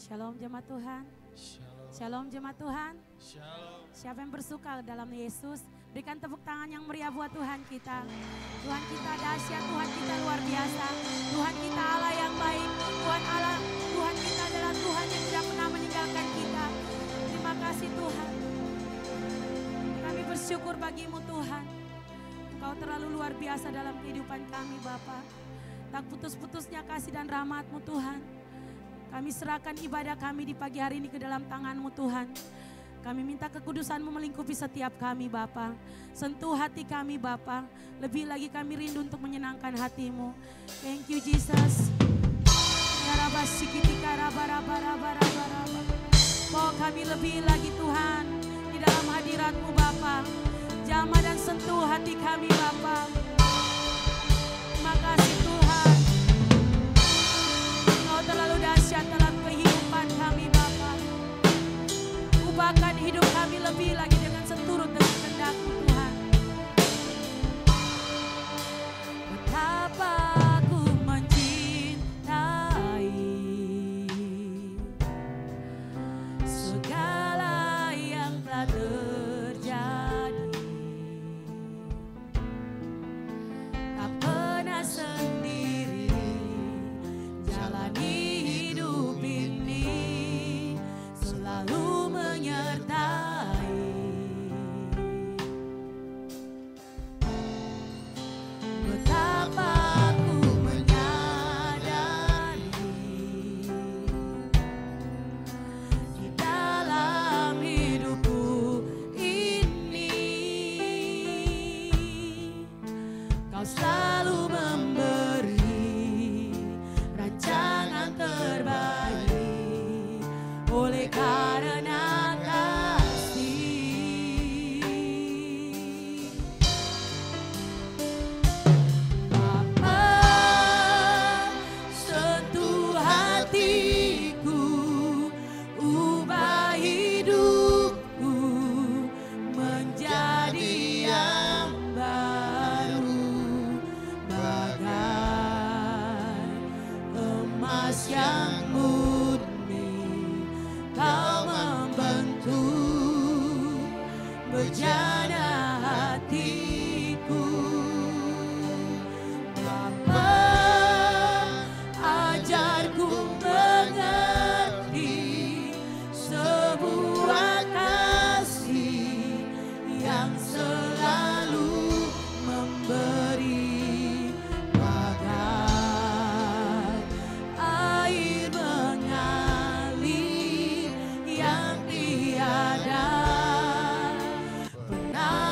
Shalom jemaat Tuhan. Shalom. Shalom jemaat Tuhan. Shalom. Siapa yang bersuka dalam Yesus, berikan tepuk tangan yang meriah buat Tuhan kita. Tuhan kita dahsyat, Tuhan kita luar biasa. Tuhan kita Allah yang baik. Tuhan kita adalah Tuhan yang tidak pernah meninggalkan kita. Terima kasih Tuhan. Kami bersyukur bagimu Tuhan. Engkau terlalu luar biasa dalam kehidupan kami Bapa. Tak putus-putusnya kasih dan rahmat-Mu Tuhan. Kami serahkan ibadah kami di pagi hari ini ke dalam tangan-Mu Tuhan. Kami minta kekudusan-Mu melingkupi setiap kami Bapa. Sentuh hati kami Bapa. Lebih lagi kami rindu untuk menyenangkan hati-Mu. Thank you Jesus. Oh kami lebih lagi Tuhan di dalam hadirat-Mu Bapa. Jamah dan sentuh hati kami Bapa. Terima kasih Tuhan. Engkau terlalu dahsyat dalam kehidupan kami Bapa. Ubahkan hidup kami lebih lagi dengan seturut dengan kehendak-Mu Tuhan. Betapa aku mencintai segala yang telah terjadi. Tak pernah sendiri jalani hidup ini, selalu menyertai. Betapa aku menyadari di dalam hidupku ini, Kau selalu memberi rancangan terbaik oleh karena kasih. Bapa, sentuh hatiku, ubah hidupku menjadi yang baru, bagai emas yang murni. Kau membentuk bejana hatiku. Bapa, ajarku mengerti sebuah kasih yang selalu memberi, bagai air mengalir yang tiada pernah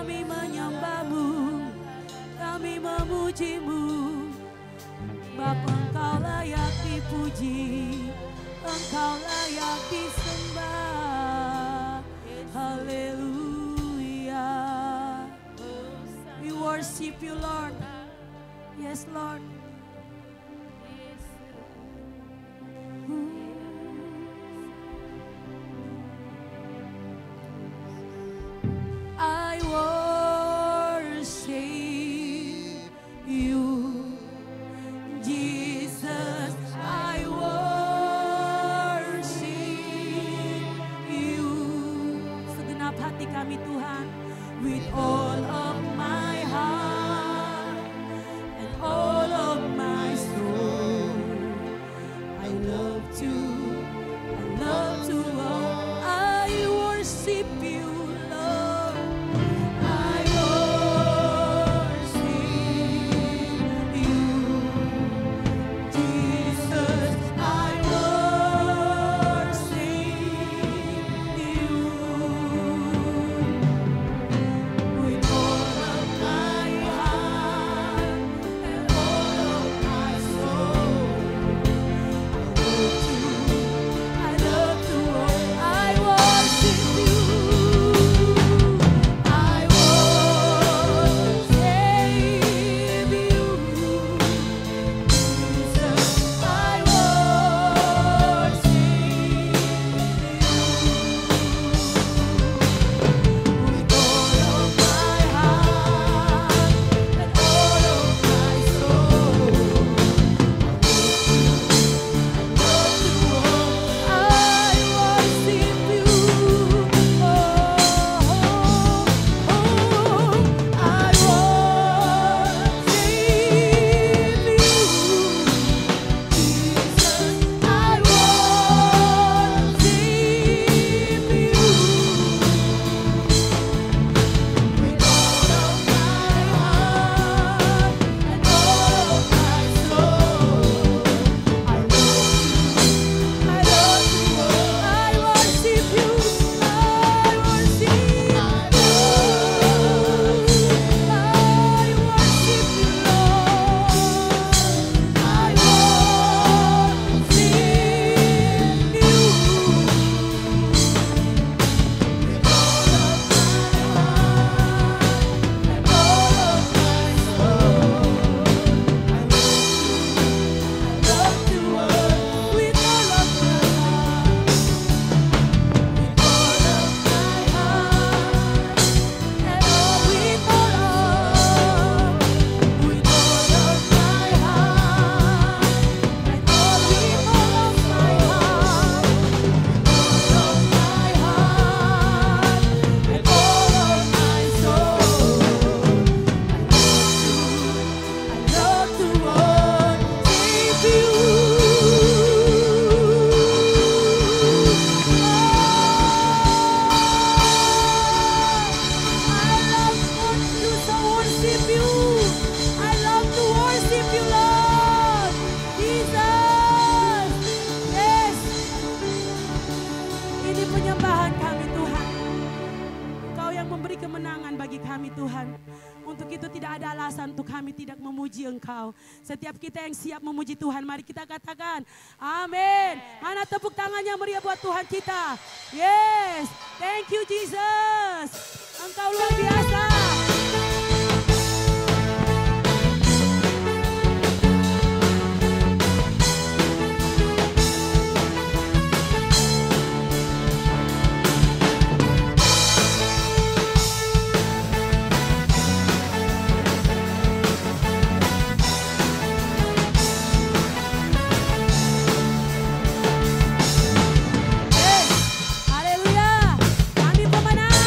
Kami menyembah-Mu, kami memuji-Mu. Bapa, Engkau layak dipuji, Engkau layak disembah. Haleluya. We worship You, Lord. Yes, Lord. I worship You, Jesus. I worship You. Segenap hati kami Tuhan, with all of my heart and all of my soul. I love to love. I worship You, Lord. I worship You, Jesus. I worship You with all of my heart and all of my soul. I love to worship You. I worship You, Jesus. I worship You with all of my heart and all of my soul. Engkau. Setiap kita yang siap memuji Tuhan, mari kita katakan amin. Mana tepuk tangannya meriah buat Tuhan kita. Yes, thank you Jesus. Engkau luar biasa. Haleluya, kami pemenang.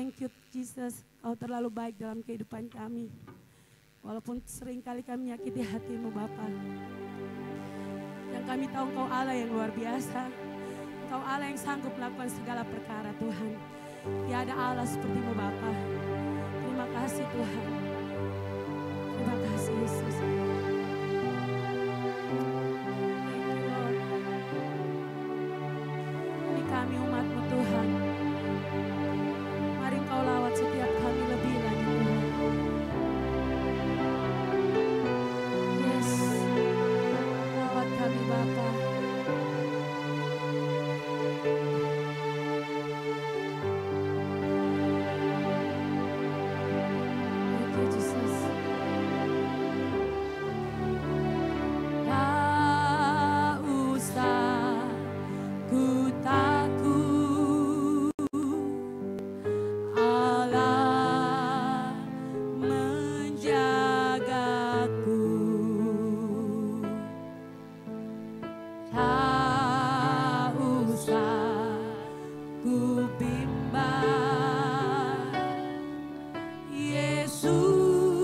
Thank you Jesus, Kau terlalu baik dalam kehidupan kami. Walaupun seringkali kami menyakiti hati-Mu Bapa. Yang kami tahu Kau Allah yang luar biasa. Kau Allah yang sanggup melakukan segala perkara Tuhan. Tiada Allah seperti-Mu Bapa. Terima kasih Tuhan. Terima kasih Yesus. Thank you Lord. Ini kami umat-Mu Tuhan. Mari Engkau lawat setiap kami lebih lagi Tuhan. Yes. Lawat kami Bapa. Yesus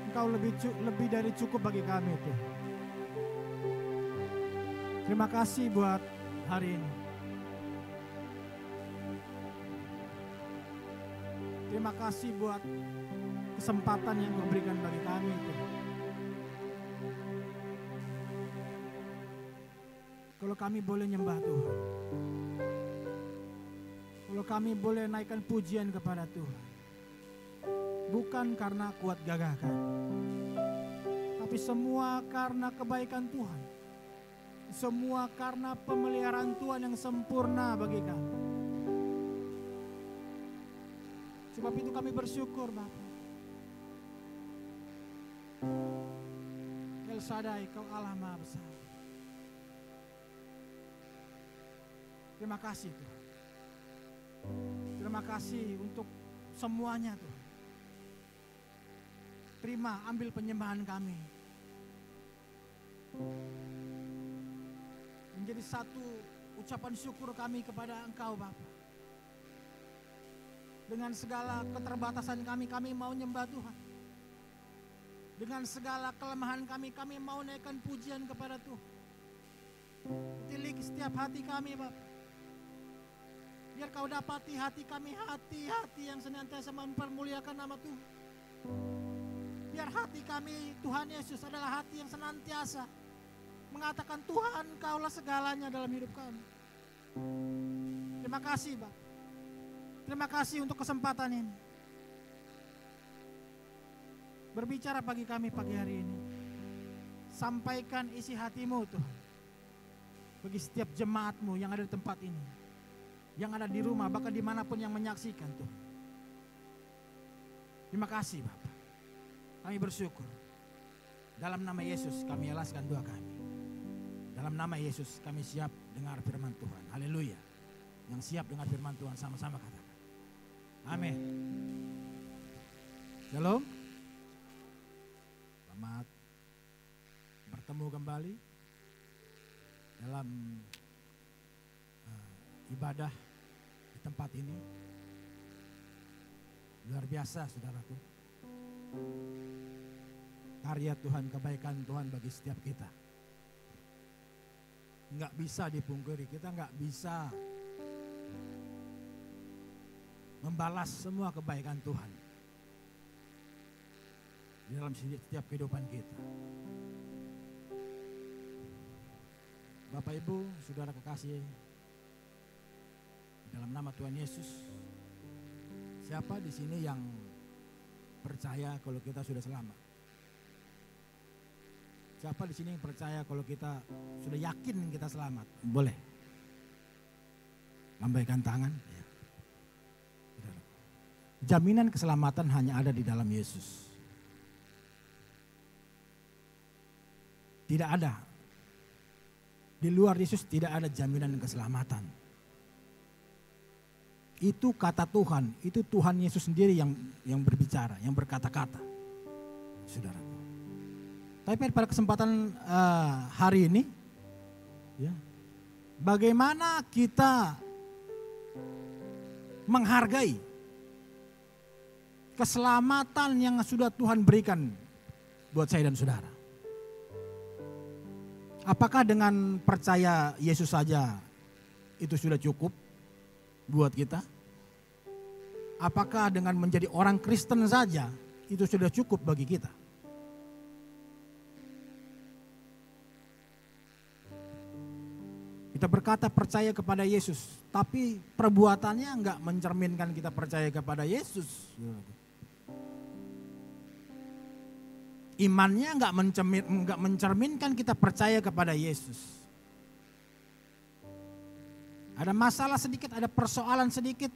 Engkau lebih dari cukup bagi kami Tuhan. Terima kasih buat hari ini. Terima kasih buat kesempatan yang Kau berikan bagi kami Tuhan. Kalau kami boleh nyembah Tuhan, kalau kami boleh naikkan pujian kepada Tuhan, bukan karena kuat gagah kami, tapi semua karena kebaikan Tuhan, semua karena pemeliharaan Tuhan yang sempurna bagi kami. Sebab itu kami bersyukur Bapa. El Shaddai, Kau Allah Maha Besar. Terima kasih Tuhan. Terima kasih untuk semuanya Tuhan. Terima, ambil penyembahan kami. Menjadi satu ucapan syukur kami kepada Engkau Bapa. Dengan segala keterbatasan kami mau nyembah Tuhan. Dengan segala kelemahan kami mau naikkan pujian kepada Tuhan. Tilik setiap hati kami Bapa. Biar Kau dapati hati kami, hati-hati yang senantiasa mempermuliakan nama Tuhan. Biar hati kami, Tuhan Yesus, adalah hati yang senantiasa mengatakan Tuhan Kaulah segalanya dalam hidup kami. Terima kasih Bapak. Terima kasih untuk kesempatan ini. Berbicara bagi kami pagi hari ini. Sampaikan isi hati-Mu Tuhan. Bagi setiap jemaat-Mu yang ada di tempat ini. Yang ada di rumah, bahkan dimanapun yang menyaksikan Tuhan. Terima kasih Bapak. Kami bersyukur. Dalam nama Yesus kami alaskan doa kami. Dalam nama Yesus kami siap dengar firman Tuhan. Haleluya. Yang siap dengar firman Tuhan sama-sama katakan. Amin. Shalom. Selamat bertemu kembali dalam ibadah di tempat ini. Luar biasa saudaraku. Karya Tuhan, kebaikan Tuhan bagi setiap kita. Nggak bisa dipungkiri, kita nggak bisa membalas semua kebaikan Tuhan di dalam setiap kehidupan kita. Bapak Ibu, saudara kekasih, dalam nama Tuhan Yesus, siapa di sini yang percaya kalau kita sudah selamat? Siapa di sini yang percaya kalau kita sudah yakin kita selamat? Boleh lambaikan tangan. Ya. Jaminan keselamatan hanya ada di dalam Yesus. Tidak ada. Di luar Yesus tidak ada jaminan keselamatan. Itu kata Tuhan, itu Tuhan Yesus sendiri yang berbicara, yang berkata-kata. Saudara. Tapi pada kesempatan hari ini, ya, bagaimana kita menghargai keselamatan yang sudah Tuhan berikan buat saya dan saudara. Apakah dengan percaya Yesus saja itu sudah cukup buat kita? Apakah dengan menjadi orang Kristen saja itu sudah cukup bagi kita? Kita berkata percaya kepada Yesus, tapi perbuatannya enggak mencerminkan kita percaya kepada Yesus. Imannya enggak mencerminkan kita percaya kepada Yesus. Ada masalah sedikit, ada persoalan sedikit.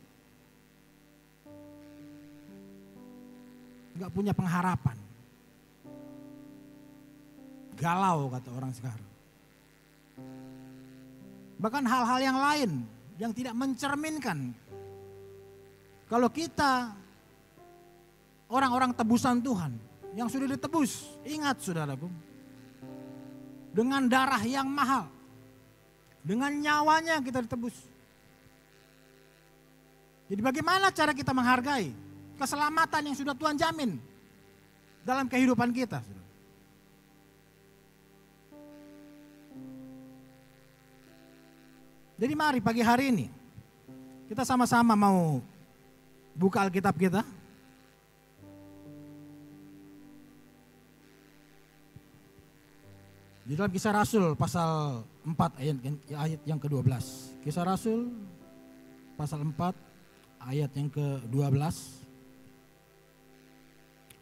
Enggak punya pengharapan. Galau kata orang sekarang. Bahkan hal-hal yang lain yang tidak mencerminkan. Kalau kita orang-orang tebusan Tuhan yang sudah ditebus, ingat saudaraku, dengan darah yang mahal, dengan nyawanya kita ditebus. Jadi bagaimana cara kita menghargai keselamatan yang sudah Tuhan jamin? dalam kehidupan kita. Jadi mari pagi hari ini kita sama-sama mau buka Alkitab kita. Di dalam Kisah Rasul pasal 4 ayat yang ke-12. Kisah Rasul pasal 4 ayat yang ke-12.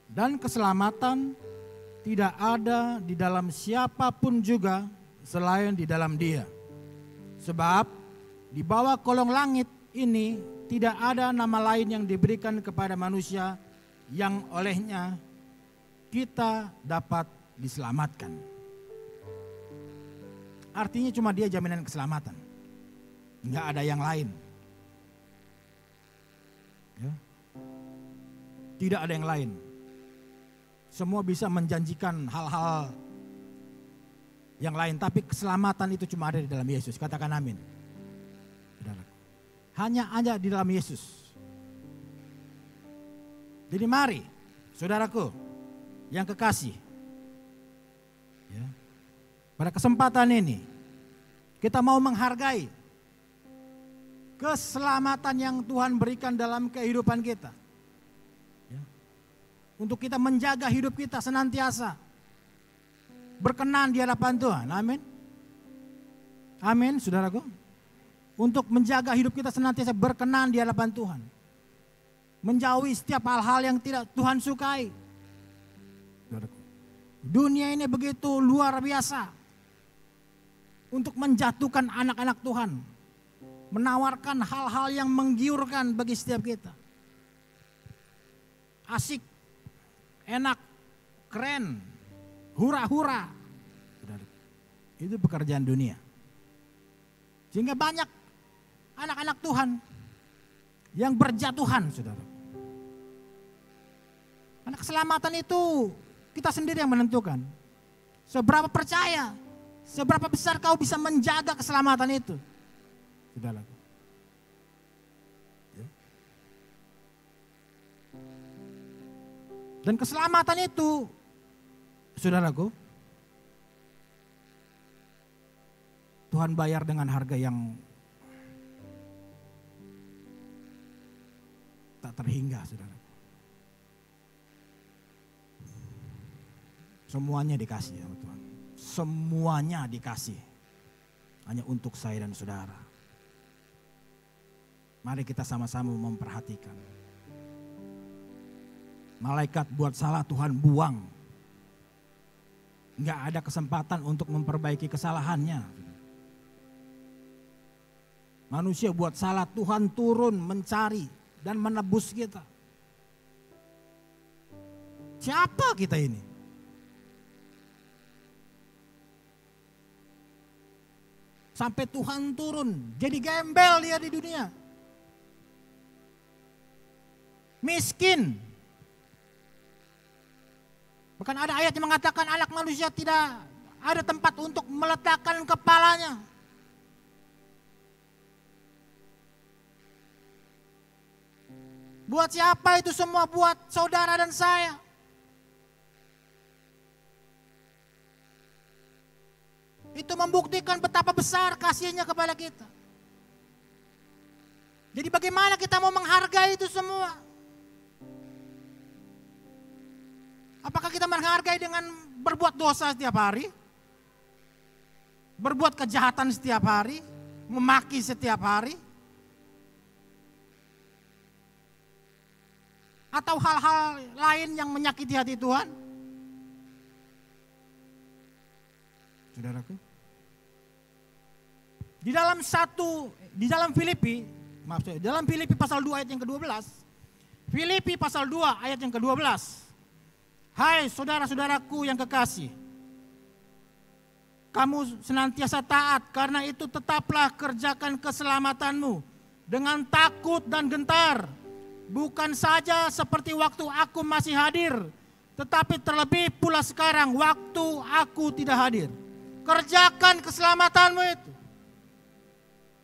Dan keselamatan tidak ada di dalam siapapun juga selain di dalam Dia. Sebab di bawah kolong langit ini tidak ada nama lain yang diberikan kepada manusia yang olehnya kita dapat diselamatkan. Artinya cuma Dia jaminan keselamatan. Enggak ada yang lain. Ya. Tidak ada yang lain. Semua bisa menjanjikan hal-hal yang lain, tapi keselamatan itu cuma ada di dalam Yesus. Katakan amin. Hanya ada di dalam Yesus. Jadi mari, saudaraku yang kekasih, ya, pada kesempatan ini kita mau menghargai keselamatan yang Tuhan berikan dalam kehidupan kita. Ya. Untuk kita menjaga hidup kita senantiasa berkenan di hadapan Tuhan. Amin. Amin, saudaraku. Untuk menjaga hidup kita senantiasa berkenan di hadapan Tuhan. Menjauhi setiap hal-hal yang tidak Tuhan sukai. Saudaraku. Dunia ini begitu luar biasa untuk menjatuhkan anak-anak Tuhan. Menawarkan hal-hal yang menggiurkan bagi setiap kita. Asik, enak, keren, hura-hura. Itu pekerjaan dunia. Sehingga banyak anak-anak Tuhan yang berjatuhan, saudara. Karena keselamatan itu kita sendiri yang menentukan. Seberapa percaya, seberapa besar kau bisa menjaga keselamatan itu, saudara. Dan keselamatan itu, saudaraku, Tuhan bayar dengan harga yang tak terhingga, saudara. Semuanya dikasih ya Tuhan. Semuanya dikasih. Hanya untuk saya dan saudara. Mari kita sama-sama memperhatikan. Malaikat buat salah Tuhan buang. Enggak ada kesempatan untuk memperbaiki kesalahannya. Manusia buat salah, Tuhan turun mencari dan menebus kita. Siapa kita ini? Sampai Tuhan turun, jadi gembel dia di dunia. Miskin. Bahkan ada ayat yang mengatakan anak manusia tidak ada tempat untuk meletakkan kepalanya. Buat siapa itu semua? Buat saudara dan saya. Itu membuktikan betapa besar kasihnya kepada kita. Jadi bagaimana kita mau menghargai itu semua? Apakah kita menghargai dengan berbuat dosa setiap hari? Berbuat kejahatan setiap hari? Memaki setiap hari? Atau hal-hal lain yang menyakiti hati Tuhan? Saudaraku. Di dalam Filipi, dalam Filipi pasal 2 ayat yang ke-12. Filipi pasal 2 ayat yang ke-12. Hai saudara-saudaraku yang kekasih, kamu senantiasa taat, karena itu tetaplah kerjakan keselamatanmu dengan takut dan gentar. Bukan saja seperti waktu aku masih hadir, tetapi terlebih pula sekarang waktu aku tidak hadir. Kerjakan keselamatanmu itu.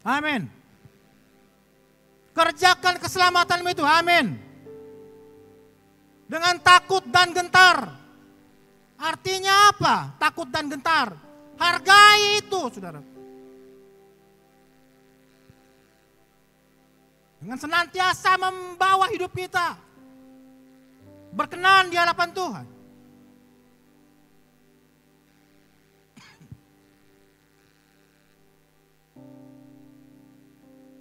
Amin. Kerjakan keselamatanmu itu. Amin. Dengan takut dan gentar. Artinya apa? Takut dan gentar. Hargai itu, saudara. Dengan senantiasa membawa hidup kita berkenan di hadapan Tuhan.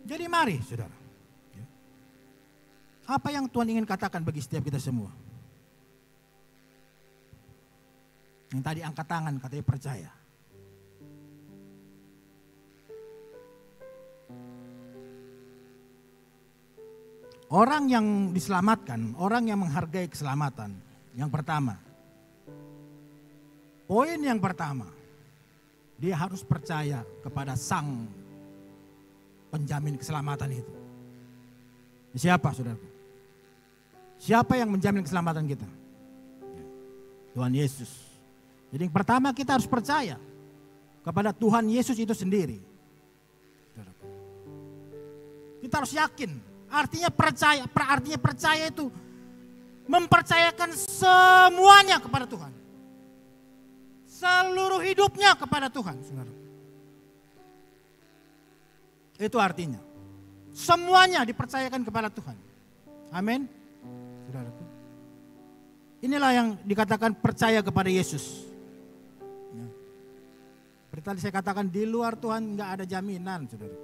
Jadi mari, saudara. Apa yang Tuhan ingin katakan bagi setiap kita semua? Yang tadi angkat tangan katanya percaya. Orang yang diselamatkan, orang yang menghargai keselamatan. Yang pertama, poin yang pertama, dia harus percaya kepada Sang penjamin keselamatan itu. Siapa, saudaraku? Siapa yang menjamin keselamatan kita? Tuhan Yesus. Jadi yang pertama kita harus percaya kepada Tuhan Yesus itu sendiri. Kita harus yakin. Artinya percaya itu mempercayakan semuanya kepada Tuhan. Seluruh hidupnya kepada Tuhan, saudara. Itu artinya. Semuanya dipercayakan kepada Tuhan. Amin. Saudaraku. Inilah yang dikatakan percaya kepada Yesus. Ya. Seperti tadi saya katakan, di luar Tuhan nggak ada jaminan, saudara.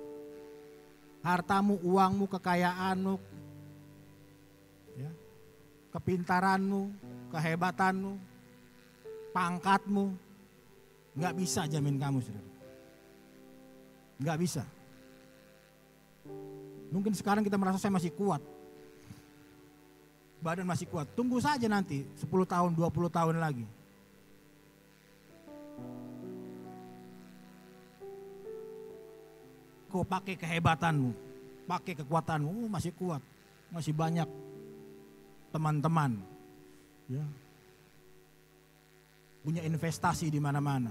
Hartamu, uangmu, kekayaanmu, ya, kepintaranmu, kehebatanmu, pangkatmu, nggak bisa jamin kamu, saudara. Nggak bisa. Mungkin sekarang kita merasa saya masih kuat. Badan masih kuat. Tunggu saja nanti 10 tahun, 20 tahun lagi. Kau pakai kehebatanmu, pakai kekuatanmu, masih kuat. Masih banyak teman-teman. Ya. Punya investasi di mana-mana.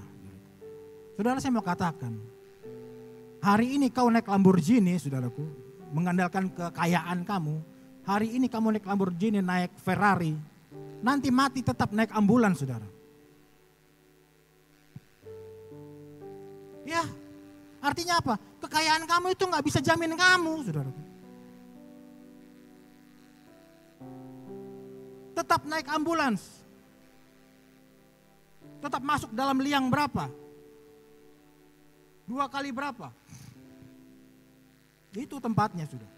Saudara, saya mau katakan, hari ini kau naik Lamborghini, saudaraku, mengandalkan kekayaan kamu. Hari ini kamu naik Lamborghini, naik Ferrari, nanti mati tetap naik ambulans, saudara. Ya, artinya apa? Kekayaan kamu itu nggak bisa jamin kamu, saudara. Tetap naik ambulans, tetap masuk dalam liang berapa? 2 kali berapa? Itu tempatnya, sudah.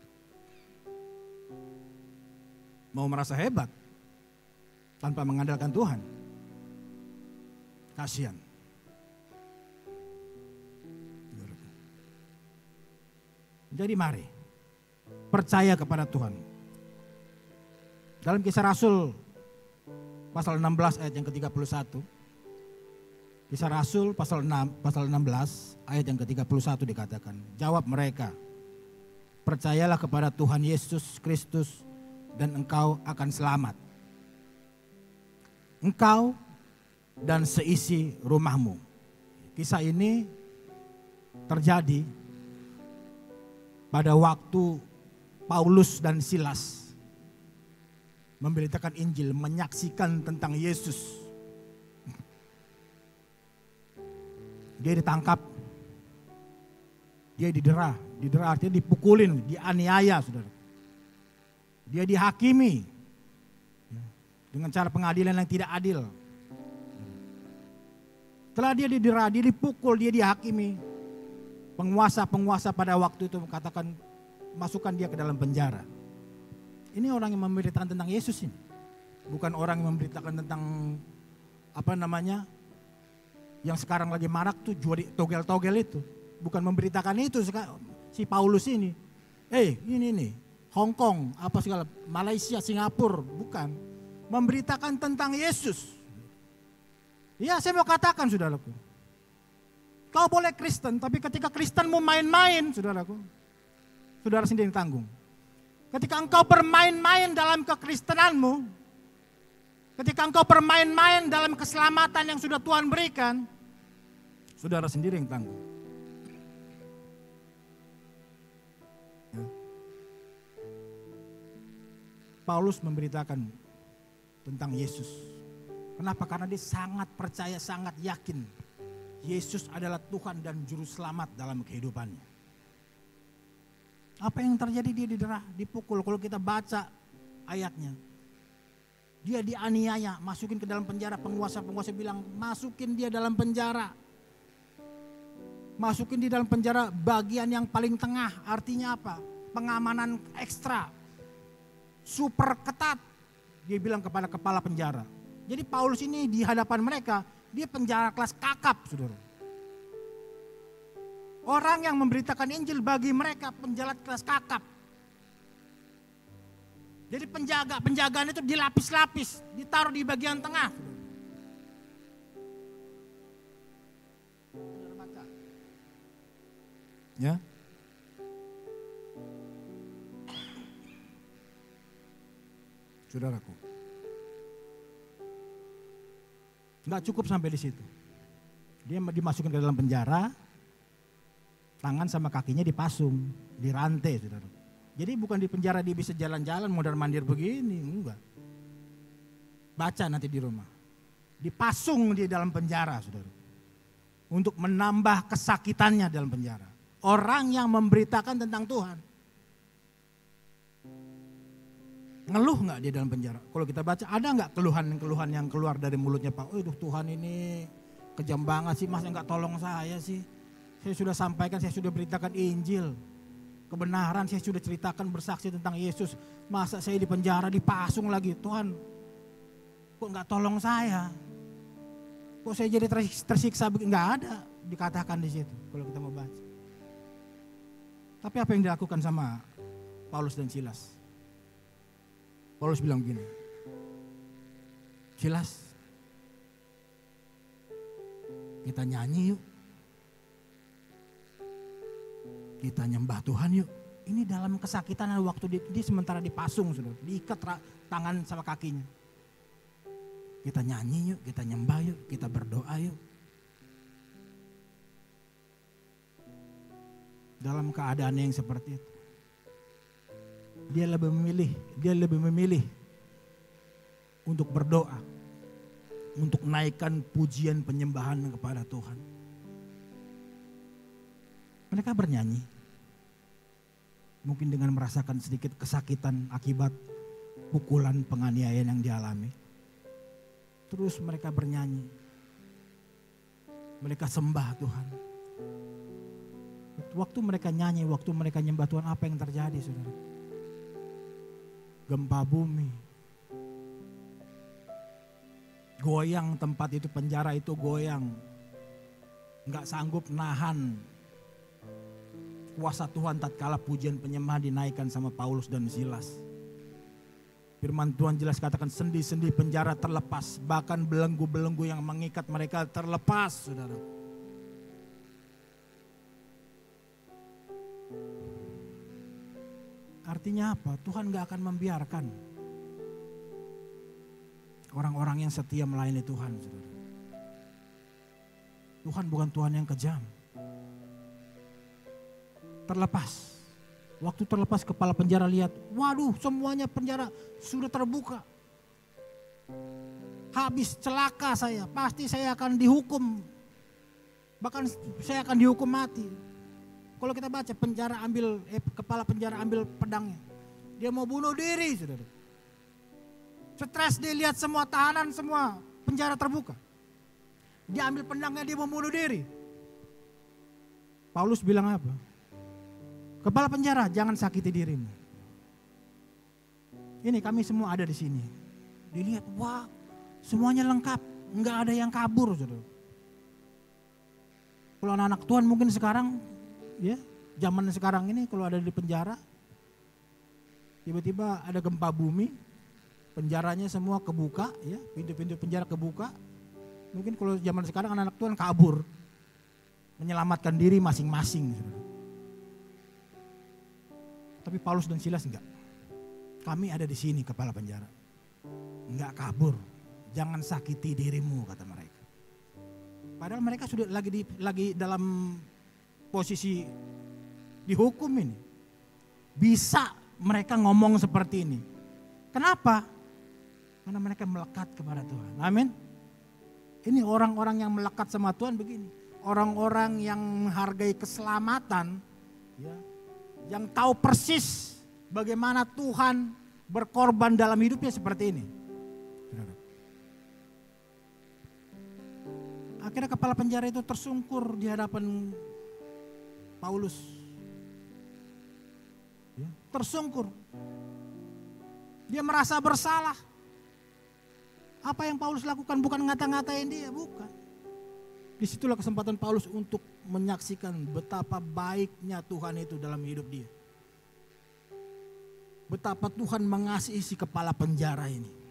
Mau merasa hebat tanpa mengandalkan Tuhan, kasihan. Jadi mari percaya kepada Tuhan. Dalam Kisah Rasul pasal 16 ayat yang ke-31. Kisah Rasul pasal 16 ayat yang ke-31 dikatakan, jawab mereka, percayalah kepada Tuhan Yesus Kristus dan engkau akan selamat. Engkau dan seisi rumahmu. Kisah ini terjadi pada waktu Paulus dan Silas memberitakan Injil, menyaksikan tentang Yesus. Dia ditangkap, dia didera artinya dipukulin, dianiaya, saudara. Dia dihakimi dengan cara pengadilan yang tidak adil. Setelah dia didera, dia dipukul, dia dihakimi. Penguasa pada waktu itu katakan masukkan dia ke dalam penjara. Ini orang yang memberitakan tentang Yesus ini. Bukan orang yang memberitakan tentang yang sekarang lagi marak tuh togel-togel itu. Bukan memberitakan itu si Paulus ini. Ini Hong Kong, segala, Malaysia, Singapura, bukan. Memberitakan tentang Yesus. Ya, saya mau katakan, saudaraku. Kau boleh Kristen, tapi ketika Kristenmu main-main, saudaraku, saudara sendiri yang tanggung. Ketika engkau bermain-main dalam kekristenanmu, ketika engkau bermain-main dalam keselamatan yang sudah Tuhan berikan, saudara sendiri yang tanggung. Paulus memberitakan tentang Yesus. Kenapa? Karena dia sangat percaya, sangat yakin Yesus adalah Tuhan dan Juru Selamat dalam kehidupannya. Apa yang terjadi? Dia diderah, dipukul. Kalau kita baca ayatnya, dia dianiaya, masukin ke dalam penjara. Penguasa-penguasa bilang, masukin dia dalam penjara. Masukin di dalam penjara bagian yang paling tengah. Artinya apa? Pengamanan ekstra, super ketat. Dia bilang kepada kepala penjara. Jadi Paulus ini di hadapan mereka, dia penjara kelas kakap, saudara. Orang yang memberitakan Injil bagi mereka penjahat kelas kakap. Jadi penjagaan itu dilapis-lapis, ditaruh di bagian tengah. Ya. Saudaraku. Enggak cukup sampai di situ. Dia dimasukin ke dalam penjara, tangan sama kakinya dipasung, dirantai, saudara. Jadi bukan di penjara dia bisa jalan-jalan mondar-mandir begini, enggak. Baca nanti di rumah. Dipasung di dalam penjara, saudara. Untuk menambah kesakitannya dalam penjara. Orang yang memberitakan tentang Tuhan. Ngeluh enggak dia dalam penjara? Kalau kita baca, ada enggak keluhan-keluhan yang keluar dari mulutnya Pak? Oh Tuhan ini kejam banget sih, masa enggak tolong saya sih? Saya sudah sampaikan, saya sudah beritakan Injil. Kebenaran, saya sudah ceritakan bersaksi tentang Yesus. Masa saya di penjara dipasung lagi? Tuhan, kok enggak tolong saya? Kok saya jadi tersiksa? Enggak ada dikatakan di situ kalau kita mau baca. Tapi apa yang dilakukan sama Paulus dan Silas? Paulus bilang begini, Silas, kita nyanyi yuk. Kita nyembah Tuhan yuk. Ini dalam kesakitan waktu dia sementara dipasung, saudara, diikat tangan sama kakinya. Kita nyanyi yuk, kita nyembah yuk, kita berdoa yuk. Dalam keadaan yang seperti itu, dia lebih memilih untuk berdoa, untuk naikkan pujian penyembahan kepada Tuhan. Mereka bernyanyi, mungkin dengan merasakan sedikit kesakitan akibat pukulan penganiayaan yang dialami. Terus mereka bernyanyi, mereka sembah Tuhan. Waktu mereka nyanyi, waktu mereka nyembah Tuhan, apa yang terjadi, saudara? Gempa bumi, goyang tempat itu, penjara itu goyang, nggak sanggup nahan kuasa Tuhan tatkala pujian penyembahan dinaikkan sama Paulus dan Silas. Firman Tuhan jelas katakan, sendi-sendi penjara terlepas, bahkan belenggu-belenggu yang mengikat mereka terlepas, saudara. Artinya apa? Tuhan gak akan membiarkan orang-orang yang setia melayani Tuhan, saudara. Tuhan bukan Tuhan yang kejam. Terlepas. Waktu terlepas kepala penjara lihat, waduh semuanya penjara sudah terbuka. Habis, celaka saya, pasti saya akan dihukum. Bahkan saya akan dihukum mati. Kalau kita baca kepala penjara ambil pedangnya. Dia mau bunuh diri, saudara. Stres dia lihat semua tahanan, semua penjara terbuka. Dia ambil pedangnya, dia mau bunuh diri. Paulus bilang apa? Kepala penjara, jangan sakiti dirimu. Ini kami semua ada di sini. Dilihat, wah semuanya lengkap, nggak ada yang kabur, saudara. Kalau anak-anak Tuhan mungkin sekarang, ya zaman sekarang ini kalau ada di penjara, tiba-tiba ada gempa bumi, penjaranya semua kebuka, ya pintu-pintu penjara kebuka. Mungkin kalau zaman sekarang anak-anak Tuhan kabur, menyelamatkan diri masing-masing, saudara. Tapi Paulus dan Silas enggak. Kami ada di sini kepala penjara. Enggak kabur. Jangan sakiti dirimu, kata mereka. Padahal mereka sudah lagi dalam posisi dihukum ini. Bisa mereka ngomong seperti ini. Kenapa? Karena mereka melekat kepada Tuhan. Amin. Ini orang-orang yang melekat sama Tuhan begini. Orang-orang yang menghargai keselamatan, ya, yang tahu persis bagaimana Tuhan berkorban dalam hidupnya seperti ini. Akhirnya kepala penjara itu tersungkur di hadapan Paulus. Ya, tersungkur. Dia merasa bersalah. Apa yang Paulus lakukan bukan ngata-ngatain dia, bukan. Disitulah kesempatan Paulus untuk menyaksikan betapa baiknya Tuhan itu dalam hidup dia. Betapa Tuhan mengasihi si kepala penjara ini.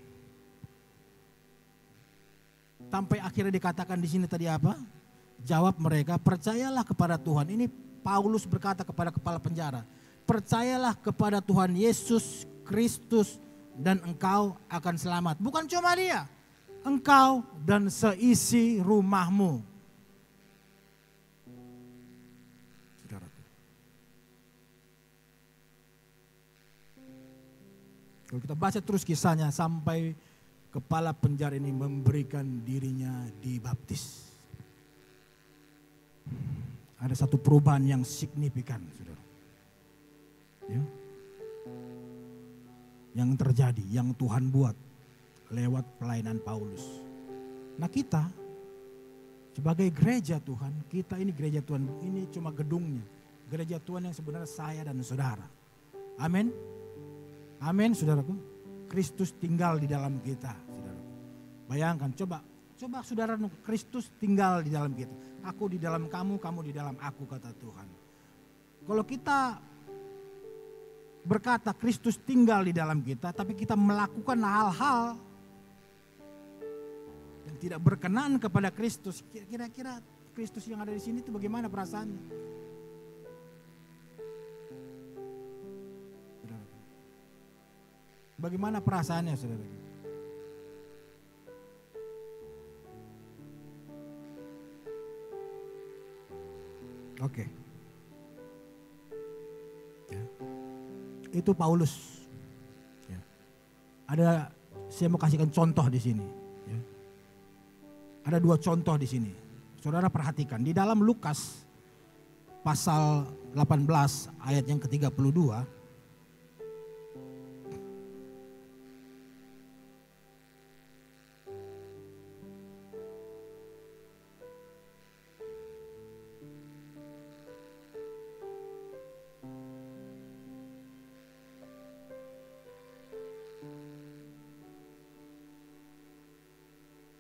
Sampai akhirnya dikatakan di sini tadi apa? Jawab mereka, percayalah kepada Tuhan. Ini Paulus berkata kepada kepala penjara, percayalah kepada Tuhan Yesus Kristus dan engkau akan selamat. Bukan cuma dia, engkau dan seisi rumahmu. Saudaraku, kalau kita baca terus kisahnya sampai kepala penjara ini memberikan dirinya dibaptis. Ada satu perubahan yang signifikan, saudara. Ya. Yang terjadi, yang Tuhan buat lewat pelayanan Paulus. Nah kita sebagai gereja Tuhan, kita ini gereja Tuhan, ini cuma gedungnya. Gereja Tuhan yang sebenarnya saya dan saudara. Amin. Amin, saudaraku. Kristus tinggal di dalam kita, saudara. Bayangkan, coba saudara, Kristus tinggal di dalam kita. Aku di dalam kamu, kamu di dalam aku, kata Tuhan. Kalau kita berkata Kristus tinggal di dalam kita, tapi kita melakukan hal-hal yang tidak berkenan kepada Kristus, kira-kira Kristus yang ada di sini itu bagaimana perasaannya? Bagaimana perasaannya, saudara? Oke. Ya. Itu Paulus. Ya. Saya mau kasihkan contoh di sini. Ya. Ada dua contoh di sini. Saudara perhatikan, di dalam Lukas pasal 18 ayat yang ke-32.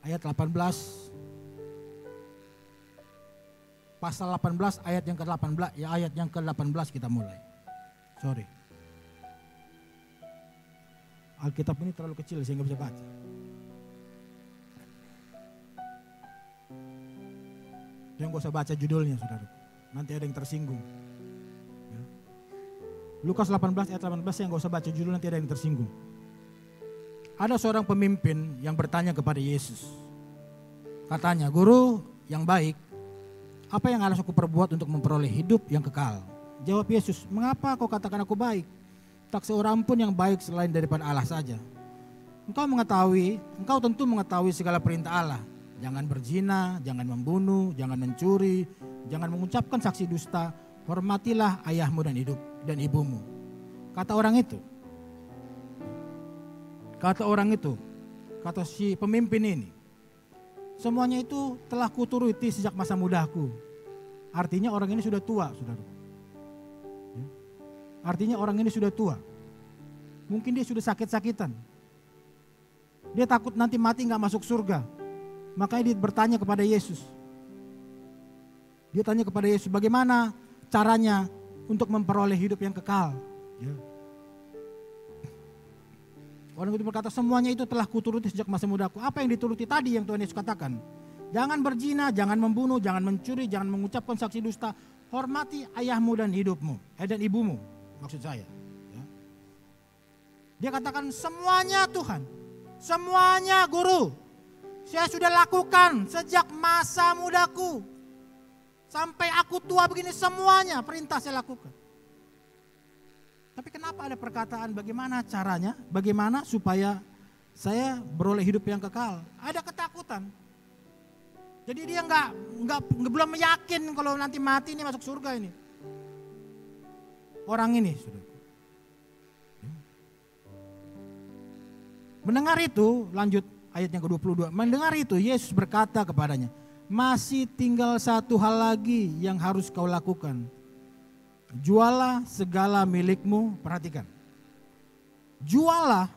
Ayat 18, pasal 18 ayat yang ke-18, ya ayat yang ke-18 kita mulai. Sorry. Alkitab ini terlalu kecil sehingga bisa baca. Yang gak usah baca judulnya, saudara. Nanti ada yang tersinggung. Ya. Lukas 18 ayat 18 yang gak usah baca judul, nanti ada yang tersinggung. Ada seorang pemimpin yang bertanya kepada Yesus. Katanya, guru yang baik, apa yang harus aku perbuat untuk memperoleh hidup yang kekal? Jawab Yesus, mengapa kau katakan aku baik? Tak seorang pun yang baik selain daripada Allah saja. Engkau tentu mengetahui segala perintah Allah. Jangan berzina, jangan membunuh, jangan mencuri, jangan mengucapkan saksi dusta, hormatilah ayahmu dan ibumu. Kata orang itu, kata si pemimpin ini, semuanya itu telah kuturuti sejak masa mudaku. Artinya orang ini sudah tua, saudara. Artinya orang ini sudah tua. Mungkin dia sudah sakit-sakitan. Dia takut nanti mati gak masuk surga. Makanya dia bertanya kepada Yesus. Dia tanya kepada Yesus, bagaimana caranya untuk memperoleh hidup yang kekal? Ya. Orang itu berkata, semuanya itu telah kuturuti sejak masa mudaku. Apa yang dituruti tadi yang Tuhan Yesus katakan? Jangan berzina, jangan membunuh, jangan mencuri, jangan mengucapkan saksi dusta. Hormati ayahmu dan ibumu, maksud saya. Ya. Dia katakan semuanya Tuhan, semuanya guru. Saya sudah lakukan sejak masa mudaku. Sampai aku tua begini semuanya perintah saya lakukan. Tapi kenapa ada perkataan bagaimana caranya, bagaimana supaya saya beroleh hidup yang kekal. Ada ketakutan. Jadi dia belum yakin kalau nanti mati ini masuk surga ini. Orang ini, saudara. Mendengar itu, lanjut ayat yang ke-22. Mendengar itu, Yesus berkata kepadanya, masih tinggal satu hal lagi yang harus kau lakukan. Jualah segala milikmu, perhatikan. Jualah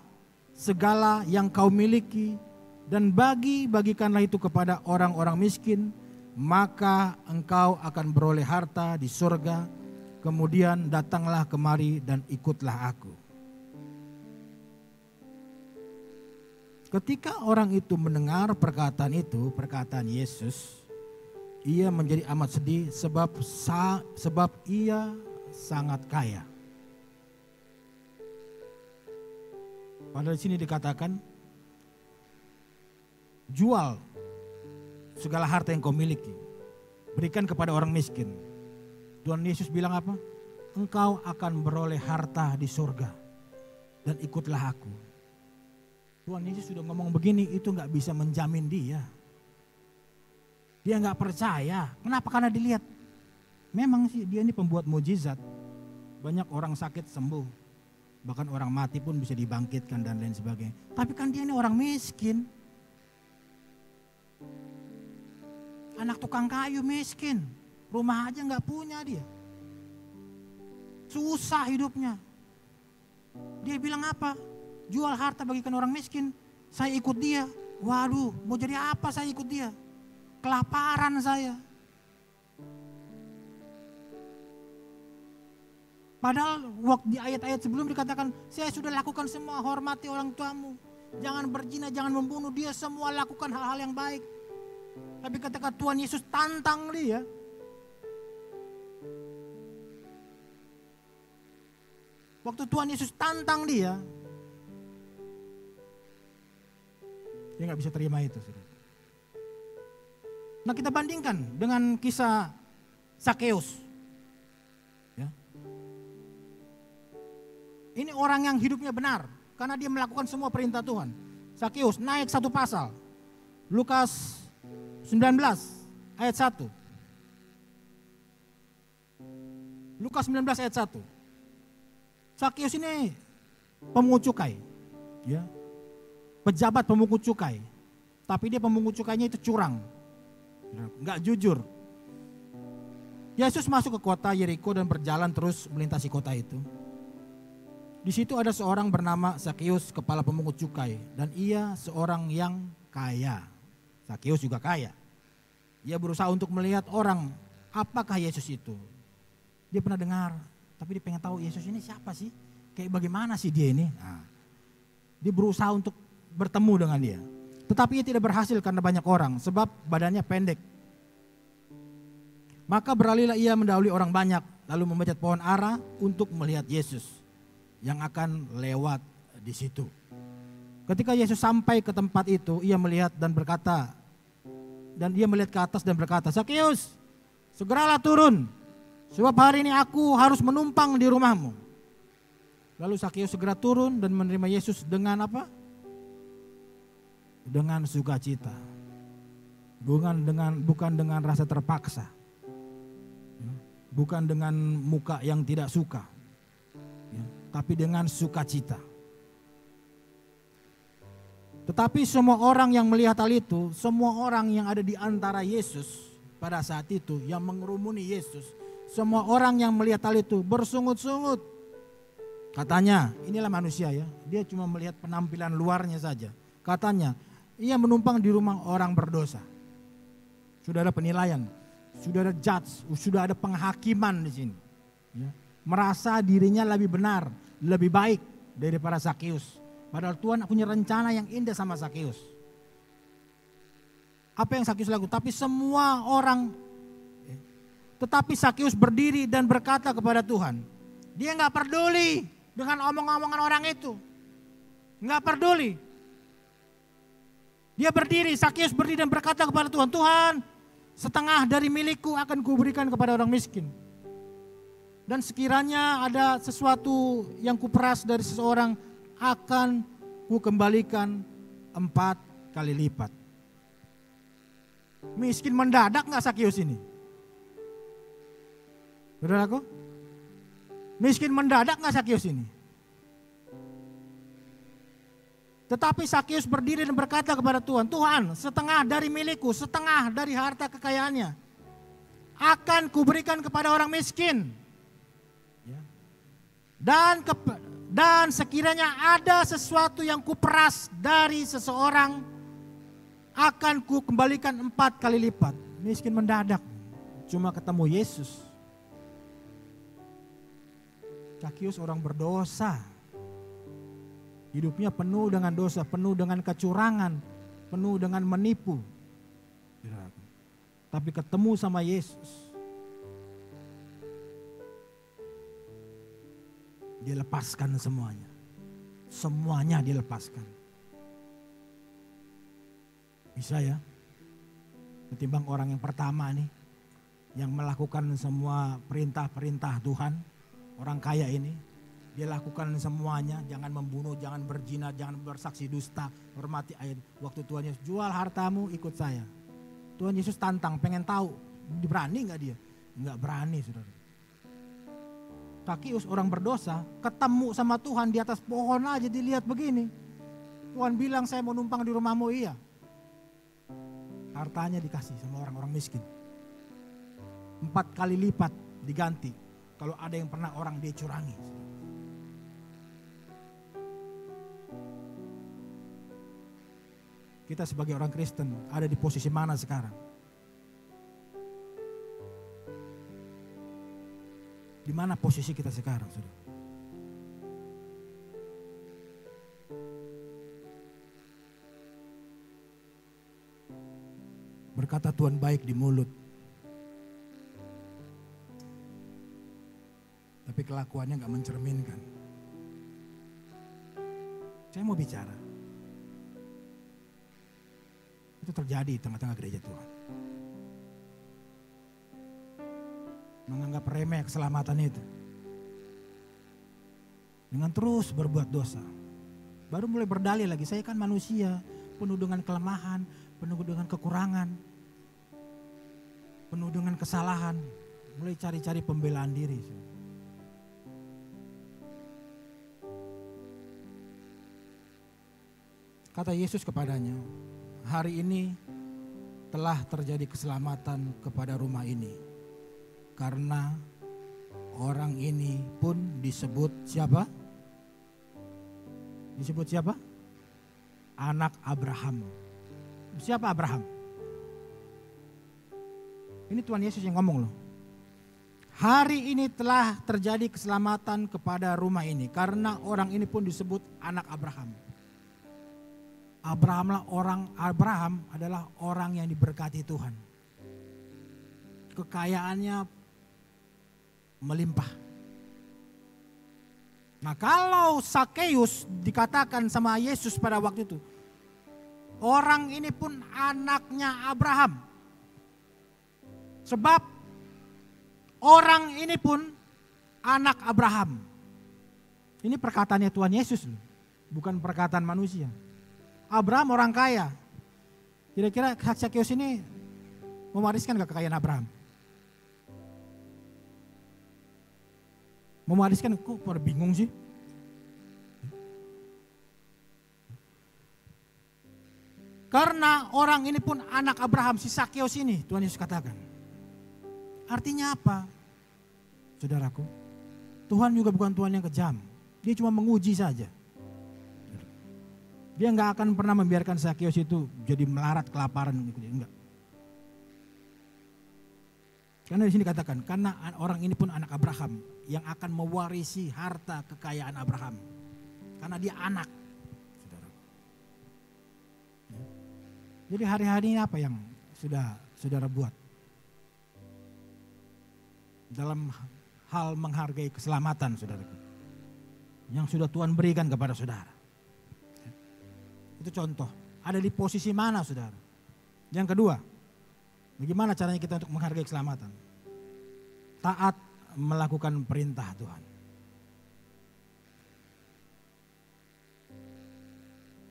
segala yang kau miliki dan bagikanlah itu kepada orang-orang miskin, maka engkau akan beroleh harta di surga. Kemudian datanglah kemari dan ikutlah aku. Ketika orang itu mendengar perkataan itu, perkataan Yesus, ia menjadi amat sedih sebab ia sangat kaya. Padahal di sini dikatakan, jual segala harta yang kau miliki, berikan kepada orang miskin. Tuhan Yesus bilang apa? Engkau akan beroleh harta di surga dan ikutlah aku. Tuhan Yesus sudah ngomong begini, itu gak bisa menjamin dia. Dia gak percaya. Kenapa? Karena dilihat. Memang sih dia ini pembuat mujizat. Banyak orang sakit sembuh. Bahkan orang mati pun bisa dibangkitkan dan lain sebagainya. Tapi kan dia ini orang miskin. Anak tukang kayu miskin. Rumah aja gak punya dia. Susah hidupnya. Dia bilang apa? Jual harta bagikan orang miskin, saya ikut dia. Waduh, mau jadi apa saya ikut dia? Kelaparan saya. Padahal waktu di ayat-ayat sebelum dikatakan, saya sudah lakukan semua, hormati orang tuamu. Jangan berzina, jangan membunuh, dia semua lakukan hal-hal yang baik. Tapi ketika Tuhan Yesus tantang dia, waktu Tuhan Yesus tantang dia gak bisa terima itu. Nah, kita bandingkan dengan kisah Sakeus. Ya. Ini orang yang hidupnya benar karena dia melakukan semua perintah Tuhan. Sakeus naik satu pasal. Lukas 19 ayat 1. Lukas 19 ayat 1. Sakeus ini pemungut cukai. Ya. Pejabat pemungut cukai, tapi dia pemungut cukainya itu curang, nggak jujur. Yesus masuk ke kota Yeriko dan berjalan terus melintasi kota itu. Di situ ada seorang bernama Sakeus, kepala pemungut cukai, dan ia seorang yang kaya. Sakeus juga kaya. Ia berusaha untuk melihat orang, apakah Yesus itu. Dia pernah dengar, tapi dia pengen tahu Yesus ini siapa sih, kayak bagaimana sih dia ini. Nah, dia berusaha untuk bertemu dengan dia. Tetapi ia tidak berhasil karena banyak orang, sebab badannya pendek. Maka beralihlah ia mendahului orang banyak, lalu memanjat pohon ara untuk melihat Yesus yang akan lewat di situ. Ketika Yesus sampai ke tempat itu, ia melihat dan berkata, dan ia melihat ke atas dan berkata, Sakeus, segeralah turun, sebab hari ini aku harus menumpang di rumahmu. Lalu Sakeus segera turun dan menerima Yesus dengan apa? Dengan sukacita, bukan dengan rasa terpaksa, bukan dengan muka yang tidak suka, tapi dengan sukacita. Tetapi semua orang yang melihat hal itu, semua orang yang ada di antara Yesus pada saat itu, yang mengerumuni Yesus, semua orang yang melihat hal itu bersungut-sungut. Katanya, inilah manusia ya, dia cuma melihat penampilan luarnya saja. Katanya, ia menumpang di rumah orang berdosa. Sudah ada penilaian, sudah ada judge, sudah ada penghakiman di sini. Ya. Merasa dirinya lebih benar, lebih baik daripada Sakeus. Padahal Tuhan punya rencana yang indah sama Sakeus. Apa yang Sakeus lakukan? Tapi semua orang, tetapi Sakeus berdiri dan berkata kepada Tuhan. Dia gak peduli dengan omong-omongan orang itu. Gak peduli. Dia berdiri, Sakeus berdiri dan berkata kepada Tuhan, Tuhan, setengah dari milikku akan kuberikan kepada orang miskin. Dan sekiranya ada sesuatu yang kuperas dari seseorang, akan ku kembalikan 4 kali lipat. Miskin mendadak nggak Sakeus ini? Saudaraku, miskin mendadak nggak Sakeus ini? Tetapi Sakeus berdiri dan berkata kepada Tuhan, Tuhan, setengah dari milikku, setengah dari harta kekayaannya akan kuberikan kepada orang miskin. Dan sekiranya ada sesuatu yang kuperas dari seseorang, akan ku kembalikan 4 kali lipat. Miskin mendadak, cuma ketemu Yesus. Sakeus orang berdosa. Hidupnya penuh dengan dosa, penuh dengan kecurangan, penuh dengan menipu. Tapi ketemu sama Yesus, dia lepaskan semuanya. Semuanya dilepaskan. Bisa ya? Ketimbang orang yang pertama nih, yang melakukan semua perintah-perintah Tuhan, orang kaya ini. Dia lakukan semuanya, jangan membunuh, jangan berzina, jangan bersaksi dusta, hormati ayat. Waktu Tuhan Yesus, jual hartamu ikut saya. Tuhan Yesus tantang, pengen tahu, berani gak dia? Enggak berani, saudara. Sakeus orang berdosa, ketemu sama Tuhan di atas pohon aja dilihat begini. Tuhan bilang saya mau numpang di rumahmu, iya. Hartanya dikasih sama orang-orang miskin. 4 kali lipat diganti kalau ada yang pernah orang dia curangi. Kita sebagai orang Kristen ada di posisi mana sekarang? Di mana posisi kita sekarang, saudara? Berkata Tuhan baik di mulut, tapi kelakuannya gak mencerminkan. Saya mau bicara. Itu terjadi di tengah-tengah gereja Tuhan. Menganggap remeh keselamatan itu. Dengan terus berbuat dosa. Baru mulai berdalih lagi, saya kan manusia, penuh dengan kelemahan, penuh dengan kekurangan, penuh dengan kesalahan. Mulai cari-cari pembelaan diri. Kata Yesus kepadanya, hari ini telah terjadi keselamatan kepada rumah ini. Karena orang ini pun disebut siapa? Disebut siapa? Anak Abraham. Siapa Abraham? Ini Tuhan Yesus yang ngomong loh. Hari ini telah terjadi keselamatan kepada rumah ini. Karena orang ini pun disebut anak Abraham. Abraham adalah orang yang diberkati Tuhan. Kekayaannya melimpah. Nah, kalau Sakeus dikatakan sama Yesus pada waktu itu, orang ini pun anaknya Abraham. Sebab orang ini pun anak Abraham. Ini perkataannya Tuhan Yesus, bukan perkataan manusia. Abraham orang kaya. Kira-kira Sakeus ini mewariskan gak kekayaan Abraham? Mewariskan, kok pada bingung sih? Karena orang ini pun anak Abraham, si Sakeus ini, Tuhan Yesus katakan. Artinya apa? Saudaraku, Tuhan juga bukan Tuhan yang kejam. Dia cuma menguji saja. Dia nggak akan pernah membiarkan Sakeus itu jadi melarat kelaparan, enggak. Karena di sini dikatakan, karena orang ini pun anak Abraham yang akan mewarisi harta kekayaan Abraham. Karena dia anak. Saudara. Jadi hari-hari ini apa yang sudah saudara buat? Dalam hal menghargai keselamatan saudara. Yang sudah Tuhan berikan kepada saudara. Itu contoh, ada di posisi mana saudara. Yang kedua, bagaimana caranya kita untuk menghargai keselamatan? Taat melakukan perintah Tuhan.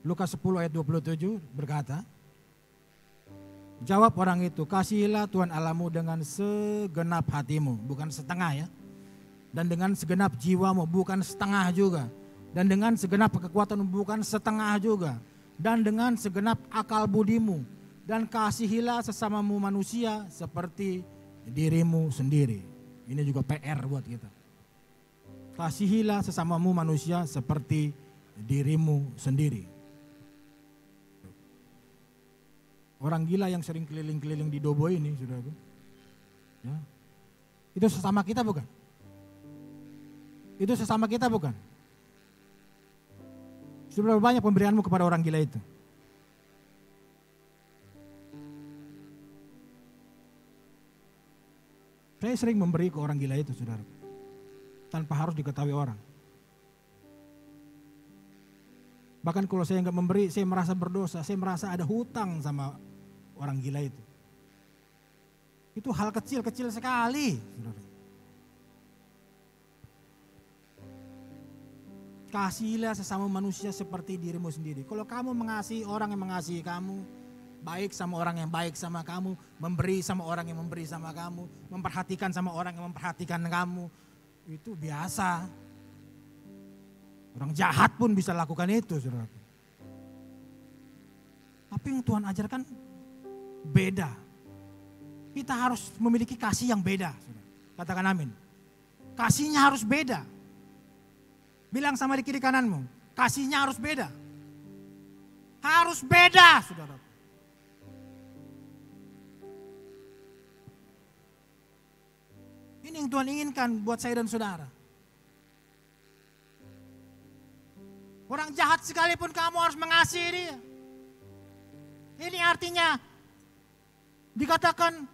Lukas 10 ayat 27 berkata, jawab orang itu, kasihilah Tuhan Allahmu dengan segenap hatimu, bukan setengah ya. Dan dengan segenap jiwamu, bukan setengah juga. Dan dengan segenap kekuatanmu, bukan setengah juga. Dan dengan segenap akal budimu. Dan kasihilah sesamamu manusia seperti dirimu sendiri. Ini juga PR buat kita. Kasihilah sesamamu manusia seperti dirimu sendiri. Orang gila yang sering keliling-keliling di Dobo ini, saudaraku, ya, itu sesama kita bukan? Itu sesama kita bukan? Seberapa banyak pemberianmu kepada orang gila itu? Saya sering memberi ke orang gila itu, saudara, tanpa harus diketahui orang. Bahkan kalau saya nggak memberi, saya merasa berdosa, saya merasa ada hutang sama orang gila itu. Itu hal kecil-kecil sekali, saudara. Kasihilah sesama manusia seperti dirimu sendiri. Kalau kamu mengasihi orang yang mengasihi kamu, baik sama orang yang baik sama kamu, memberi sama orang yang memberi sama kamu, memperhatikan sama orang yang memperhatikan kamu, itu biasa. Orang jahat pun bisa lakukan itu, saudara. Tapi yang Tuhan ajarkan beda. Kita harus memiliki kasih yang beda, saudara. Katakan amin. Kasihnya harus beda. Bilang sama di kiri kananmu, kasihnya harus beda. Harus beda, saudara. Ini yang Tuhan inginkan buat saya dan saudara. Orang jahat sekalipun kamu harus mengasihi dia. Ini artinya dikatakan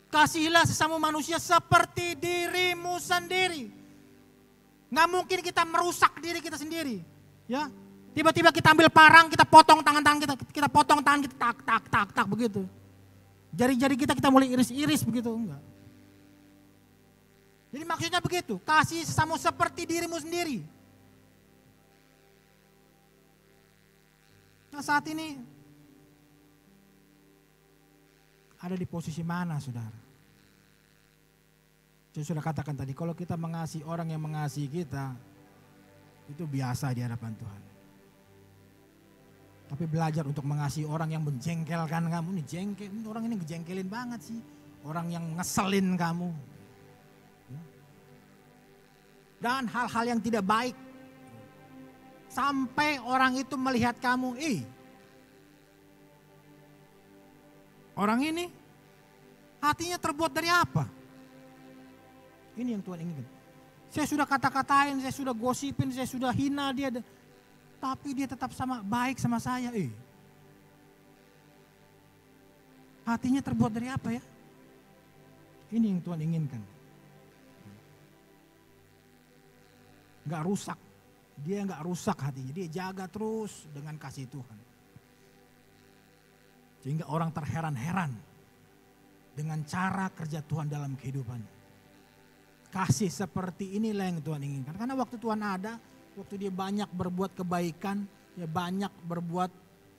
kasihilah sesama manusia seperti dirimu sendiri. Nggak mungkin kita merusak diri kita sendiri. Ya, tiba-tiba kita ambil parang, kita potong tangan-tangan kita potong tangan kita tak begitu. Jari-jari kita mulai iris-iris begitu, enggak. Jadi maksudnya begitu, kasih sesama seperti dirimu sendiri. Nah saat ini ada di posisi mana, saudara? Saya sudah katakan tadi, kalau kita mengasihi orang yang mengasihi kita, itu biasa di hadapan Tuhan. Tapi belajar untuk mengasihi orang yang menjengkelkan kamu, orang ini ngejengkelin banget sih. Orang yang ngeselin kamu. Dan hal-hal yang tidak baik. Sampai orang itu melihat kamu, orang ini hatinya terbuat dari apa? Ini yang Tuhan inginkan. Saya sudah kata-katain, saya sudah gosipin, saya sudah hina dia. Tapi dia tetap baik sama saya. Hatinya terbuat dari apa ya? Ini yang Tuhan inginkan. Gak rusak. Dia gak rusak hatinya. Dia jaga terus dengan kasih Tuhan. Sehingga orang terheran-heran dengan cara kerja Tuhan dalam kehidupannya. Kasih seperti inilah yang Tuhan inginkan. Karena waktu Tuhan ada, waktu dia banyak berbuat kebaikan, dia banyak berbuat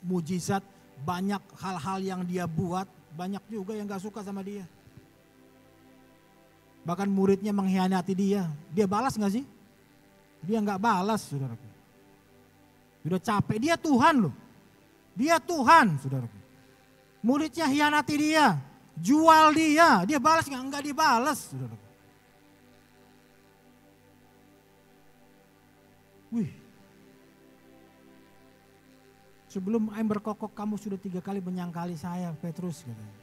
mujizat, banyak hal-hal yang dia buat, banyak juga yang gak suka sama dia. Bahkan muridnya mengkhianati dia. Dia balas gak sih? Dia gak balas, saudaraku. Sudah capek, dia Tuhan loh. Dia Tuhan, saudaraku. Muridnya hianati dia, jual dia balas gak? Enggak dibalas, saudaraku. Wih, sebelum ayam berkokok kamu sudah 3 kali menyangkali saya, Petrus katanya.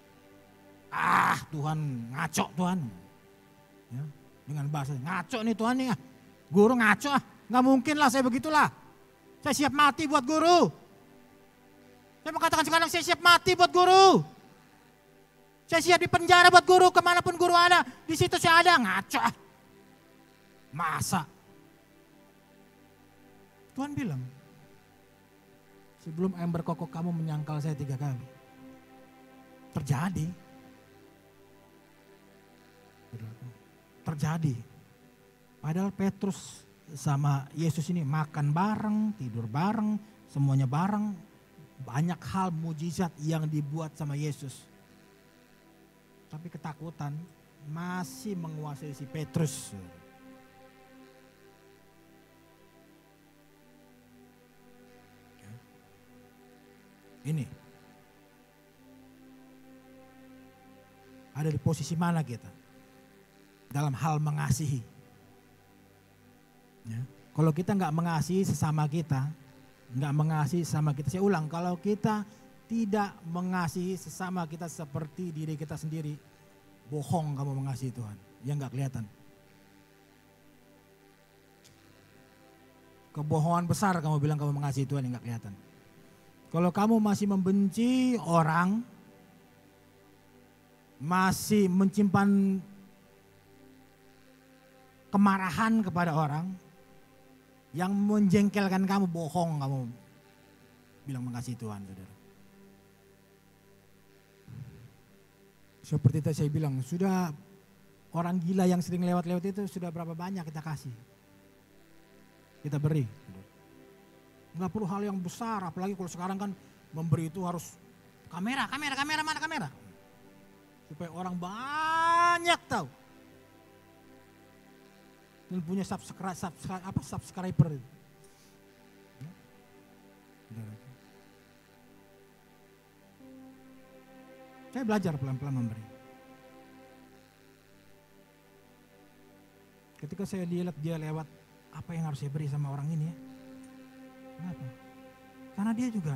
Tuhan ngaco Tuhan. Ya, dengan bahasa ngaco nih Tuhan nih. Guru ngaco nggak mungkin lah saya begitulah. Saya siap mati buat guru. Saya mengatakan sekarang saya siap mati buat guru. Saya siap di penjara buat guru, kemanapun guru ada, di situ saya ada. Ngaco. Masa? Tuhan bilang, sebelum ayam berkokok kamu menyangkal saya 3 kali. Terjadi. Terjadi. Padahal Petrus sama Yesus ini makan bareng, tidur bareng, semuanya bareng. Banyak hal mujizat yang dibuat sama Yesus. Tapi ketakutan masih menguasai si Petrus. Ini ada di posisi mana kita dalam hal mengasihi. Ya. Kalau kita nggak mengasihi sesama kita, nggak mengasihi sesama kita. Saya ulang, kalau kita tidak mengasihi sesama kita seperti diri kita sendiri, bohong kamu mengasihi Tuhan, yang nggak kelihatan. Kebohongan besar kamu bilang kamu mengasihi Tuhan yang nggak kelihatan. Kalau kamu masih membenci orang, masih menyimpan kemarahan kepada orang, yang menjengkelkan kamu, bohong kamu bilang mengasihi Tuhan, saudara. Seperti tadi saya bilang, sudah orang gila yang sering lewat-lewat itu sudah berapa banyak kita kasih, kita beri. Nggak perlu hal yang besar, apalagi kalau sekarang kan memberi itu harus kamera, mana kamera? Supaya orang banyak tahu. Dan punya subscriber. Saya belajar pelan-pelan memberi. Ketika saya lihat dia lewat, apa yang harus saya beri sama orang ini ya? Kenapa? Karena dia juga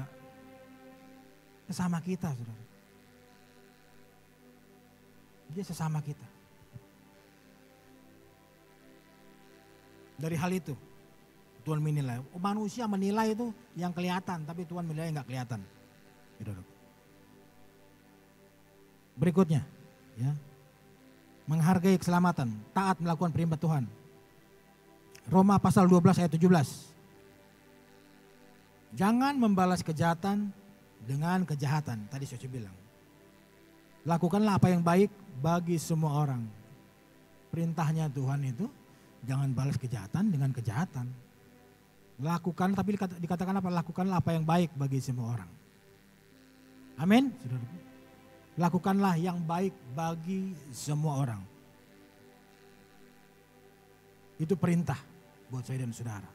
sesama kita, saudara. Dia sesama kita. Dari hal itu Tuhan menilai. Manusia menilai itu yang kelihatan, tapi Tuhan menilai yang nggak kelihatan. Berikutnya, ya, menghargai keselamatan, taat melakukan perintah Tuhan. Roma pasal 12 ayat 17. Jangan membalas kejahatan dengan kejahatan. Tadi saya bilang. Lakukanlah apa yang baik bagi semua orang. Perintahnya Tuhan itu jangan balas kejahatan dengan kejahatan. Lakukan, tapi dikatakan apa? Lakukanlah apa yang baik bagi semua orang. Amin. Lakukanlah yang baik bagi semua orang. Itu perintah buat saya dan saudara.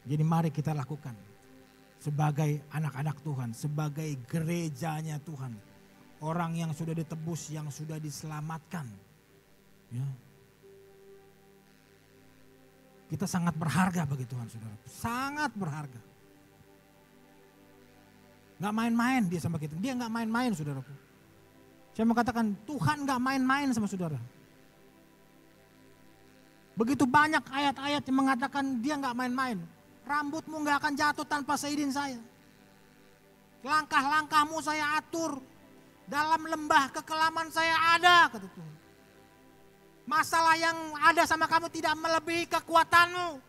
Jadi mari kita lakukan. Sebagai anak-anak Tuhan, sebagai gerejanya Tuhan, orang yang sudah ditebus, yang sudah diselamatkan, ya. Kita sangat berharga bagi Tuhan, saudara, sangat berharga. Gak main-main dia sama kita, dia gak main-main, saudaraku. Saya mau katakan Tuhan gak main-main sama saudara. Begitu banyak ayat-ayat yang mengatakan dia gak main-main. Rambutmu gak akan jatuh tanpa seizin saya. Langkah-langkahmu saya atur. Dalam lembah kekelaman saya ada, kata Tuhan. Masalah yang ada sama kamu tidak melebihi kekuatanmu.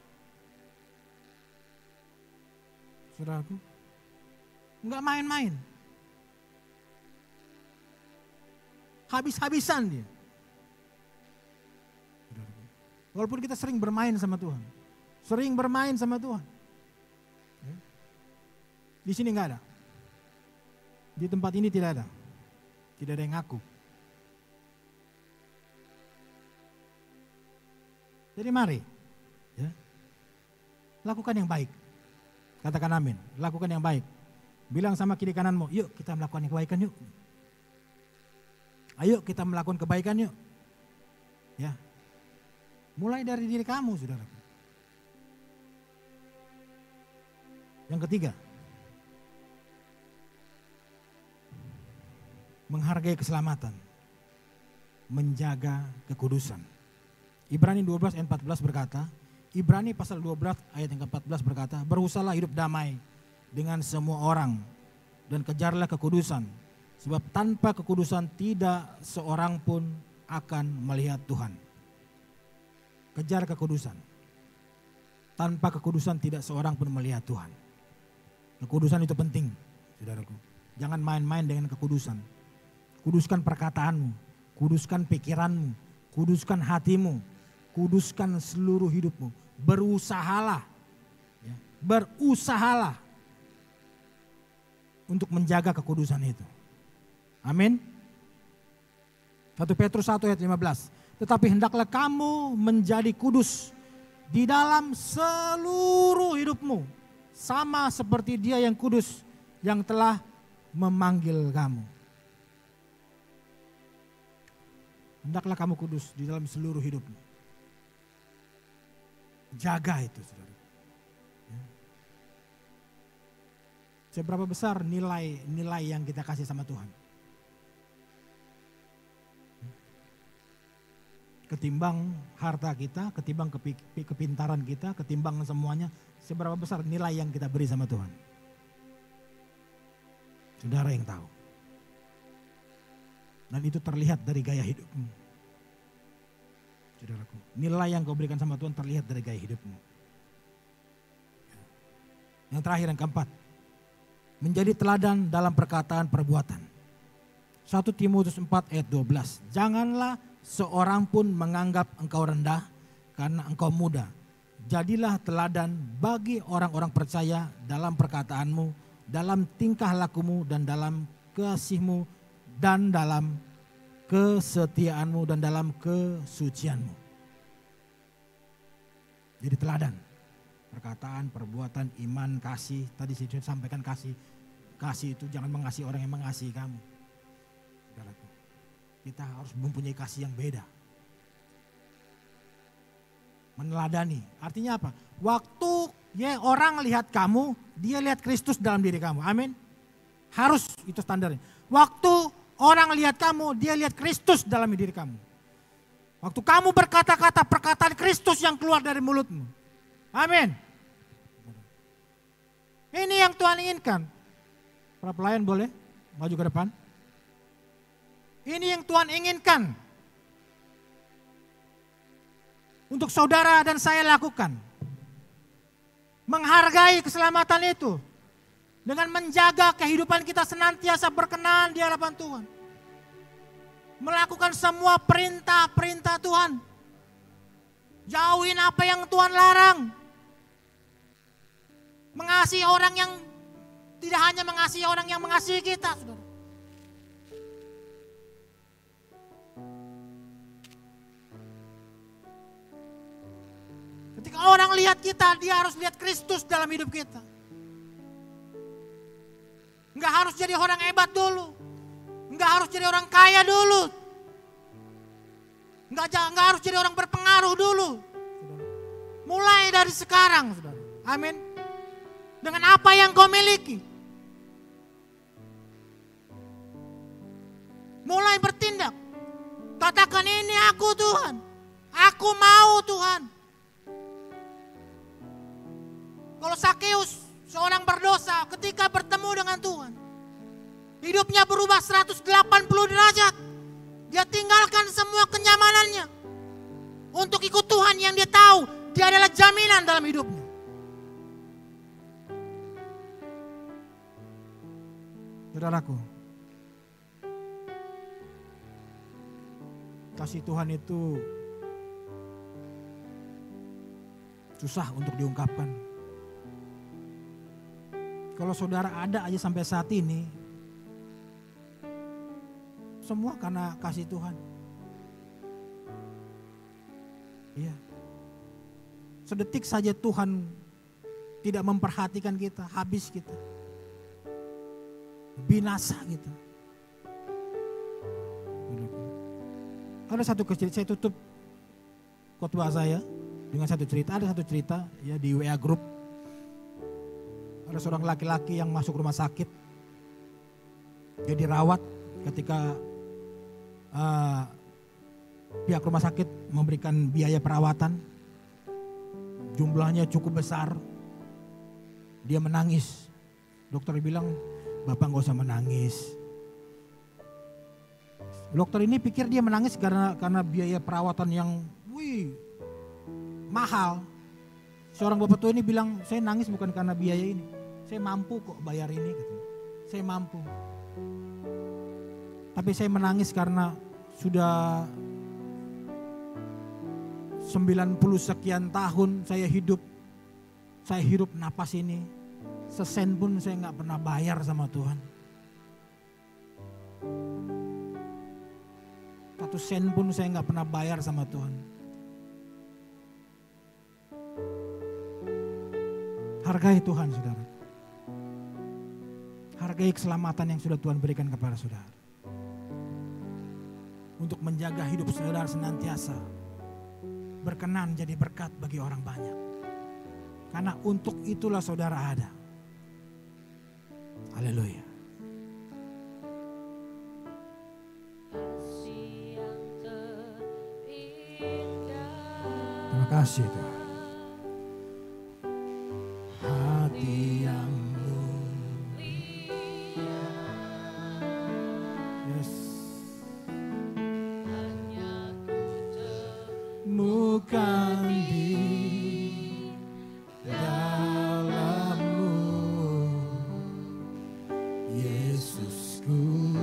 Saudaraku, gak main-main. Habis-habisan dia. Walaupun kita sering bermain sama Tuhan. Sering bermain sama Tuhan. Di sini enggak ada. Di tempat ini tidak ada. Tidak ada yang ngaku. Jadi mari, ya, lakukan yang baik. Katakan amin. Lakukan yang baik. Bilang sama kiri kananmu, yuk kita melakukan yang kebaikan yuk. Ayo kita melakukan kebaikan yuk. Ya. Mulai dari diri kamu, saudara. Yang ketiga, menghargai keselamatan, menjaga kekudusan. Ibrani 12 ayat 14 berkata, Ibrani pasal 12 ayat yang ke-14 berkata, berusahalah hidup damai dengan semua orang dan kejarlah kekudusan, sebab tanpa kekudusan tidak seorang pun akan melihat Tuhan. Kejar kekudusan. Tanpa kekudusan tidak seorang pun melihat Tuhan. Kekudusan itu penting, saudaraku. Jangan main-main dengan kekudusan. Kuduskan perkataanmu, kuduskan pikiranmu, kuduskan hatimu, kuduskan seluruh hidupmu. berusahalah. Ya, berusahalah untuk menjaga kekudusan itu. Amin. 1 Petrus 1 ayat 15. Tetapi hendaklah kamu menjadi kudus di dalam seluruh hidupmu. Sama seperti Dia yang kudus yang telah memanggil kamu. Hendaklah kamu kudus di dalam seluruh hidupmu. Jaga itu, saudara. Seberapa besar nilai yang kita kasih sama Tuhan? Ketimbang harta kita, ketimbang kepintaran kita, ketimbang semuanya, seberapa besar nilai yang kita beri sama Tuhan? Saudara yang tahu. Dan itu terlihat dari gaya hidupmu. Saudaraku, nilai yang kau berikan sama Tuhan terlihat dari gaya hidupmu. Yang terakhir, yang keempat, menjadi teladan dalam perkataan perbuatan. 1 Timotius 4 ayat 12. Janganlah seorang pun menganggap engkau rendah karena engkau muda. Jadilah teladan bagi orang-orang percaya dalam perkataanmu, dalam tingkah lakumu, dan dalam kasihmu, dan dalam kesetiaanmu, dan dalam kesucianmu. Jadi teladan. Perkataan, perbuatan, iman, kasih. Tadi saya sampaikan kasih. Kasih itu jangan mengasihi orang yang mengasihi kamu. Saudaraku, kita harus mempunyai kasih yang beda. Meneladani. Artinya apa? Waktu orang lihat kamu, dia lihat Kristus dalam diri kamu. Amin. Harus, itu standarnya. Waktu orang lihat kamu, dia lihat Kristus dalam diri kamu. Waktu kamu berkata-kata, perkataan Kristus yang keluar dari mulutmu. Amin. Ini yang Tuhan inginkan. Para pelayan boleh maju ke depan. Ini yang Tuhan inginkan. Untuk saudara dan saya lakukan. Menghargai keselamatan itu. Dengan menjaga kehidupan kita senantiasa berkenan di hadapan Tuhan. Melakukan semua perintah-perintah Tuhan. Jauhin apa yang Tuhan larang. Mengasihi orang yang tidak hanya mengasihi orang yang mengasihi kita, saudara. Ketika orang lihat kita, dia harus lihat Kristus dalam hidup kita. Enggak harus jadi orang hebat dulu. Enggak harus jadi orang kaya dulu. Enggak harus jadi orang berpengaruh dulu. Mulai dari sekarang, saudara. Amin. Dengan apa yang kau miliki. Mulai bertindak. Katakan, ini aku Tuhan. Aku mau Tuhan. Kalau Sakeus, seorang berdosa, ketika bertemu dengan Tuhan, hidupnya berubah 180 derajat. Dia tinggalkan semua kenyamanannya untuk ikut Tuhan yang dia tahu dia adalah jaminan dalam hidupnya. Saudaraku, kasih Tuhan itu susah untuk diungkapkan. Kalau saudara ada aja sampai saat ini, semua karena kasih Tuhan. Iya. Sedetik saja Tuhan tidak memperhatikan kita, habis kita. Binasa gitu. Ada satu cerita, saya tutup khotbah saya dengan satu cerita. Ada satu cerita ya di WA Group. Ada seorang laki-laki yang masuk rumah sakit. Dia dirawat ketika pihak rumah sakit memberikan biaya perawatan. Jumlahnya cukup besar. Dia menangis. Dokter bilang, Bapak gak usah menangis. Dokter ini pikir dia menangis karena biaya perawatan yang mahal. Seorang bapak tua ini bilang, saya nangis bukan karena biaya ini. Saya mampu kok bayar ini. Gitu. Saya mampu. Tapi saya menangis karena sudah 90 sekian tahun saya hidup napas ini, sesen pun saya nggak pernah bayar sama Tuhan. 1 sen pun saya nggak pernah bayar sama Tuhan. Hargai Tuhan, saudara. Hargai keselamatan yang sudah Tuhan berikan kepada saudara. Untuk menjaga hidup saudara senantiasa berkenan jadi berkat bagi orang banyak. Karena untuk itulah saudara ada. Haleluya. Terima kasih Tuhan. Hati yang mulia. Yes. Temukan di dalammu, Yesusku.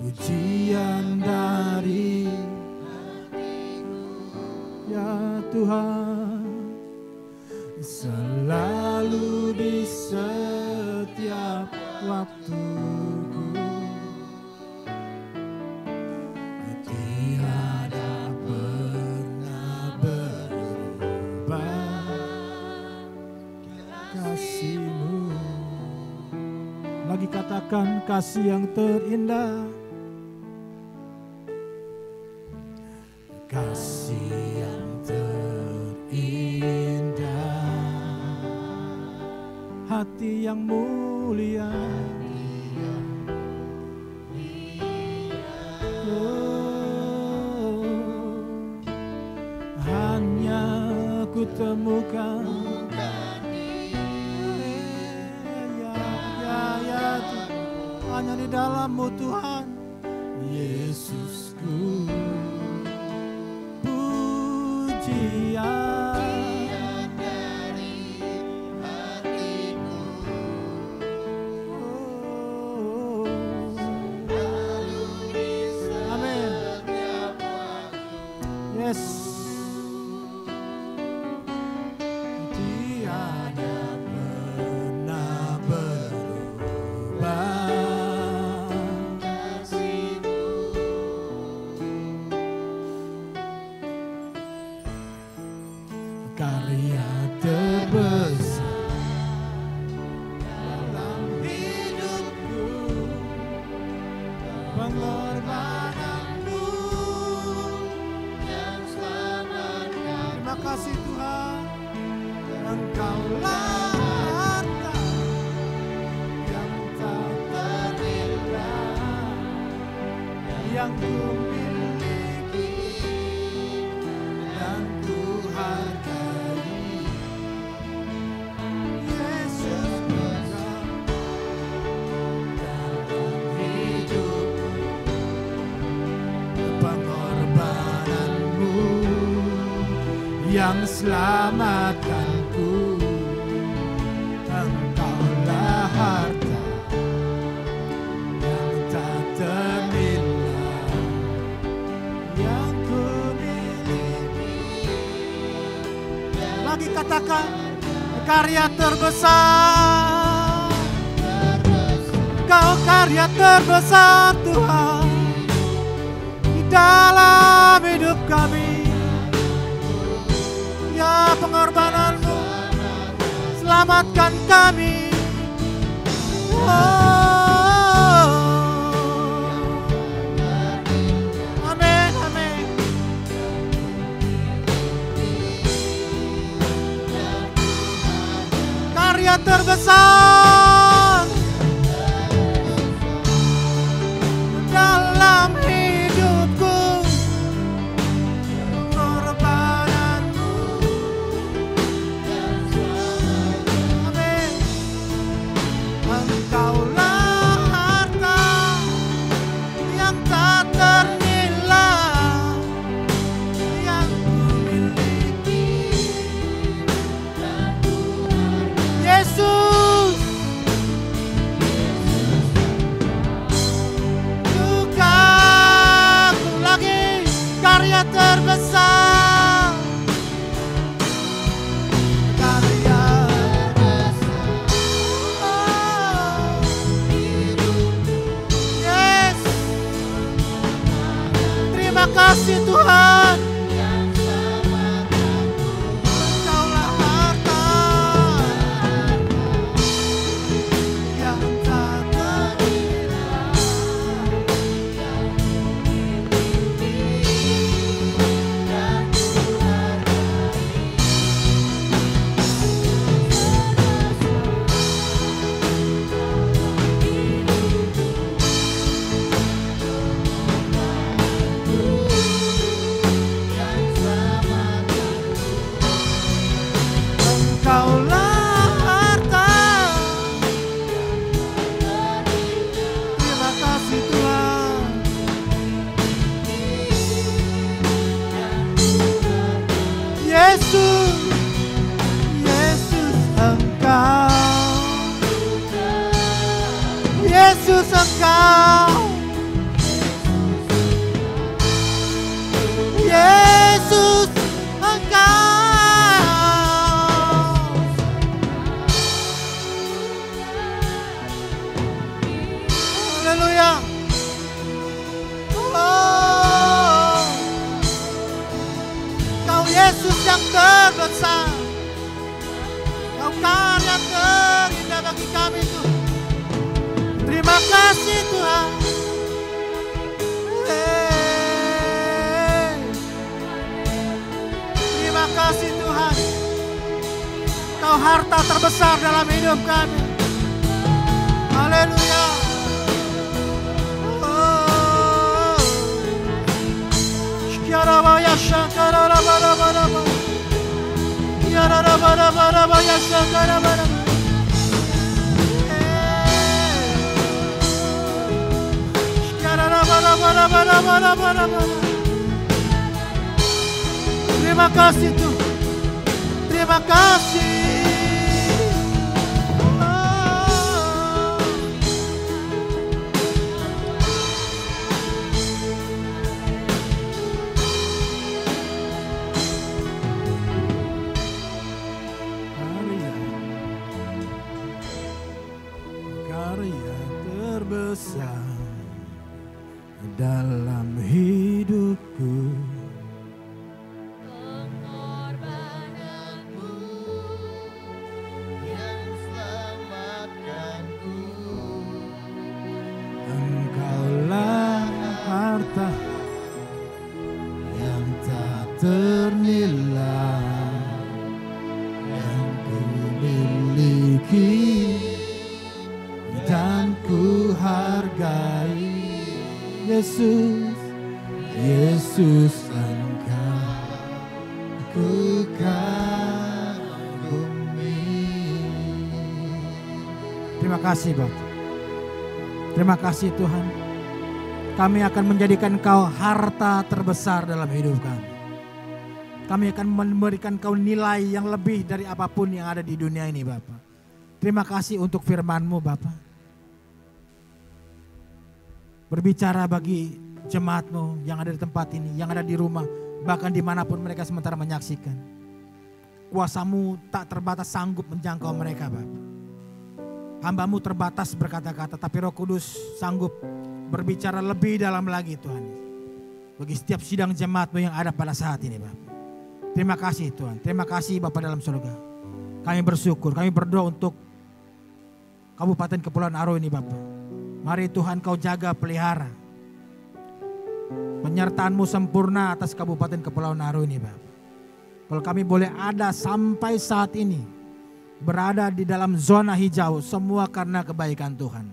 Pujian dari ya Tuhan, selalu di setiap waktuku. Tiada pernah berubah kasih-Mu. Lagi katakan kasih yang terindah. Kasih yang terindah, hati yang mulia, oh, hanya ku temukan, ya, hanya di dalam-Mu Tuhan, Yesusku. Pujian dari hatimu, oh, amin. Yes. Tiada pernah berubah kasih-Mu. Karya terbesar dalam hidupku, pengorbanan-Mu yang selamatkan. Terima kasih Tuhan, Engkaulah harta yang tak ternilai, yang ku miliki dan ku hargai. Yesus dalam hidup, pengorbanan-Mu yang selamatkanku. Engkaulah harta yang tak ternilai, yang ku miliki. Lagi katakan karya terbesar, Kau karya terbesar Tuhan di dalam hidup kami. Ya, pengorbanan-Mu selamatkan kami. Oh, amin, amin. Karya terbesar dalam hidupku, pengorbanan-Mu. Amin. Engkaulah harta yang tak ternilai, yang ku miliki. Yesus, kasih Tuhan. Engkaulah harta yang tak ternilai. Engkaulah harta. Terima kasih Tuhan. Yesus, Yesus Engkau, Yesus Engkau, Yesus Engkau. Haleluya. Oh, Kau Yesus yang terbesar, Kau karya terindah bagi kami Tuhan. Terima kasih Tuhan. Terima kasih Tuhan. Kau harta terbesar dalam hidup kami. Haleluya. Oh. Shkiarabaya shakarabarabaraba. Yararabarabaya shakarabaraba. Shkiarabarabarabarabaraba. Terima kasih Tuhan. Terima kasih. Karya terbesar dalam hidupku. Engkaulah harta yang tak ternilai yang ku miliki dan ku hargai. Yesus, Yesus Engkau ku kagumi. Terima kasih Bapak. Terima kasih Tuhan. Kami akan menjadikan Kau harta terbesar dalam hidup kami. Kami akan memberikan Kau nilai yang lebih dari apapun yang ada di dunia ini Bapak. Terima kasih untuk firman-Mu Bapak. Berbicara bagi jemaat-Mu yang ada di tempat ini, yang ada di rumah, bahkan dimanapun mereka sementara menyaksikan. Kuasa-Mu tak terbatas sanggup menjangkau mereka Bapak. Hamba-Mu terbatas berkata-kata, tapi Roh Kudus sanggup berbicara lebih dalam lagi Tuhan. Bagi setiap sidang jemaat-Mu yang ada pada saat ini Bapak. Terima kasih Tuhan, terima kasih Bapak dalam surga. Kami bersyukur, kami berdoa untuk Kabupaten Kepulauan Aro ini Bapak. Mari Tuhan Kau jaga pelihara. Penyertaan-Mu sempurna atas Kabupaten Kepulauan Aro ini Bapak. Kalau kami boleh ada sampai saat ini, berada di dalam zona hijau, semua karena kebaikan Tuhan.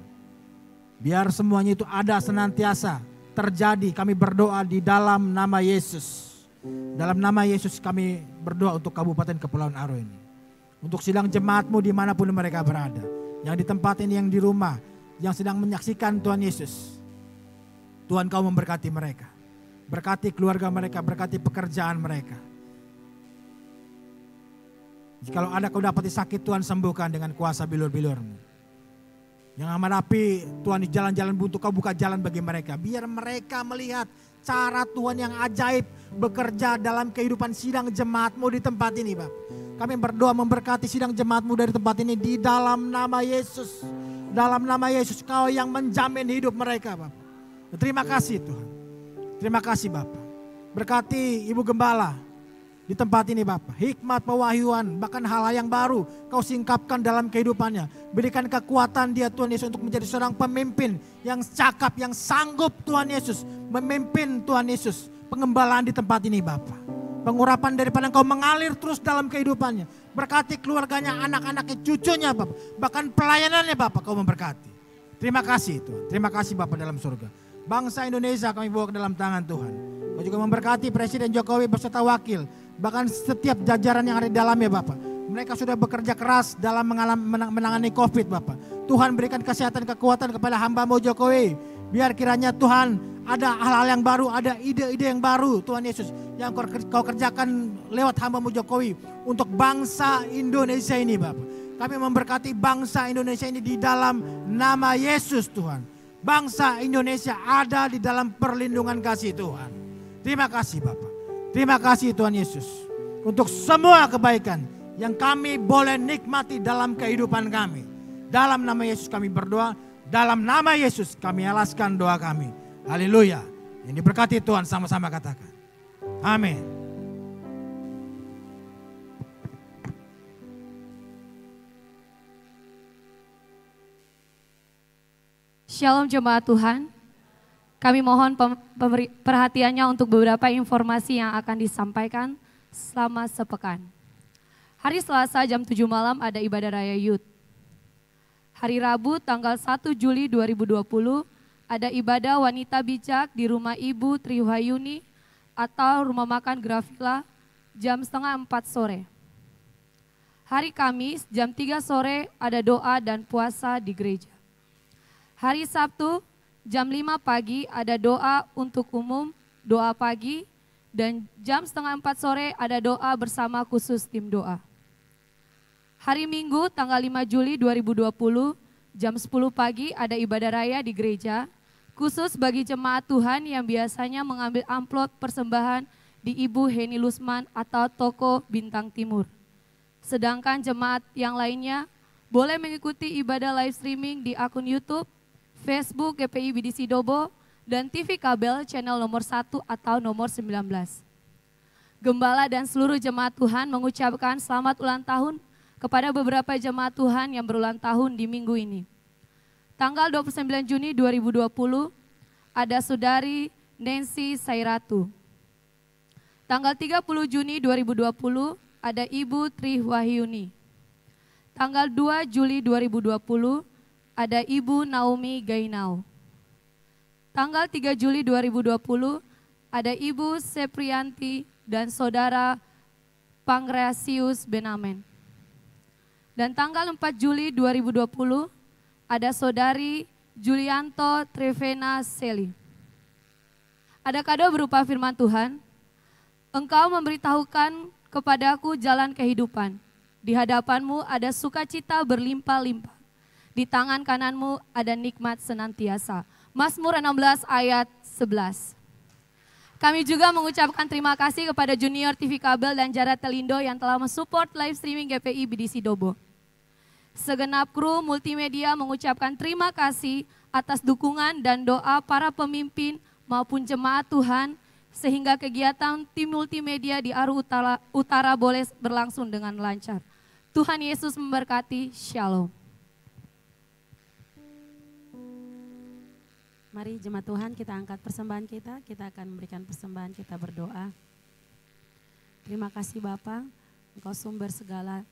Biar semuanya itu ada senantiasa terjadi. Kami berdoa di dalam nama Yesus. Dalam nama Yesus kami berdoa untuk Kabupaten Kepulauan Aro ini. Untuk sidang jemaat-Mu dimanapun mereka berada. Yang di tempat ini, yang di rumah, yang sedang menyaksikan Tuhan Yesus. Tuhan Kau memberkati mereka. Berkati keluarga mereka, berkati pekerjaan mereka. Kalau ada kau dapati sakit, Tuhan sembuhkan dengan kuasa bilur-bilur-Mu. Yang menghadapi Tuhan di jalan-jalan buntu, Kau buka jalan bagi mereka. Biar mereka melihat cara Tuhan yang ajaib bekerja dalam kehidupan sidang jemaat-Mu di tempat ini Bapak. Kami berdoa memberkati sidang jemaat-Mu dari tempat ini di dalam nama Yesus. Dalam nama Yesus Kau yang menjamin hidup mereka Bapak. Terima kasih Tuhan. Terima kasih Bapak. Berkati Ibu Gembala di tempat ini Bapak. Hikmat, pewahyuan, bahkan hal-hal yang baru Kau singkapkan dalam kehidupannya. Berikan kekuatan dia Tuhan Yesus untuk menjadi seorang pemimpin yang cakap, yang sanggup Tuhan Yesus. Memimpin Tuhan Yesus pengembalaan di tempat ini Bapak. Pengurapan daripada Engkau mengalir terus dalam kehidupannya. Berkati keluarganya, anak-anaknya, cucunya Bapak. Bahkan pelayanannya Bapak Kau memberkati. Terima kasih Tuhan. Terima kasih Bapak dalam surga. Bangsa Indonesia kami bawa ke dalam tangan Tuhan. Kau juga memberkati Presiden Jokowi beserta wakil. Bahkan setiap jajaran yang ada di dalamnya Bapak. Mereka sudah bekerja keras dalam menangani COVID Bapak. Tuhan berikan kesehatan, kekuatan kepada hamba-Mu Jokowi. Biar kiranya Tuhan ada hal-hal yang baru, ada ide-ide yang baru Tuhan Yesus. Yang Kau kerjakan lewat hamba-Mu Jokowi. Untuk bangsa Indonesia ini Bapak. Kami memberkati bangsa Indonesia ini di dalam nama Yesus Tuhan. Bangsa Indonesia ada di dalam perlindungan kasih Tuhan. Terima kasih Bapak. Terima kasih Tuhan Yesus. Untuk semua kebaikan yang kami boleh nikmati dalam kehidupan kami. Dalam nama Yesus kami berdoa. Dalam nama Yesus kami alaskan doa kami. Haleluya. Yang diberkati Tuhan sama-sama katakan. Amin. Shalom jemaat Tuhan. Kami mohon perhatiannya untuk beberapa informasi yang akan disampaikan selama sepekan. Hari Selasa jam 7 malam ada ibadah raya Youth. Hari Rabu tanggal 1 Juli 2020 ada ibadah wanita bijak di rumah Ibu Triwayuni atau rumah makan Grafila jam setengah 4 sore. Hari Kamis jam 3 sore ada doa dan puasa di gereja. Hari Sabtu jam 5 pagi ada doa untuk umum, doa pagi, dan jam setengah 4 sore ada doa bersama khusus tim doa. Hari Minggu tanggal 5 Juli 2020 jam 10 pagi ada ibadah raya di gereja, khusus bagi jemaat Tuhan yang biasanya mengambil amplop persembahan di Ibu Heni Lusman atau Toko Bintang Timur. Sedangkan jemaat yang lainnya boleh mengikuti ibadah live streaming di akun YouTube, Facebook GPI BDC Dobo, dan TV kabel channel nomor 1 atau nomor 19. Gembala dan seluruh jemaat Tuhan mengucapkan selamat ulang tahun kepada beberapa jemaat Tuhan yang berulang tahun di minggu ini. Tanggal 29 Juni 2020 ada Saudari Nancy Sairatu. Tanggal 30 Juni 2020 ada Ibu Triwahyuni. Tanggal 2 Juli 2020 ada Ibu Naomi Gainau. Tanggal 3 Juli 2020 ada Ibu Seprianti dan Saudara Pangreasius Benamen. Dan tanggal 4 Juli 2020 ada Saudari Julianto Trevena Seli. Ada kado berupa firman Tuhan. Engkau memberitahukan kepadaku jalan kehidupan. Di hadapanmu ada sukacita berlimpah-limpah. Di tangan kananmu ada nikmat senantiasa. Mazmur 16 ayat 11. Kami juga mengucapkan terima kasih kepada Junior TV Kabel dan Jara Telindo yang telah mensupport live streaming GPI BDC Dobo. Segenap kru multimedia mengucapkan terima kasih atas dukungan dan doa para pemimpin maupun jemaat Tuhan sehingga kegiatan tim multimedia di Aru Utara boleh berlangsung dengan lancar. Tuhan Yesus memberkati. Shalom. Mari jemaat Tuhan kita angkat persembahan kita akan memberikan persembahan, kita berdoa. Terima kasih Bapa, Engkau sumber segala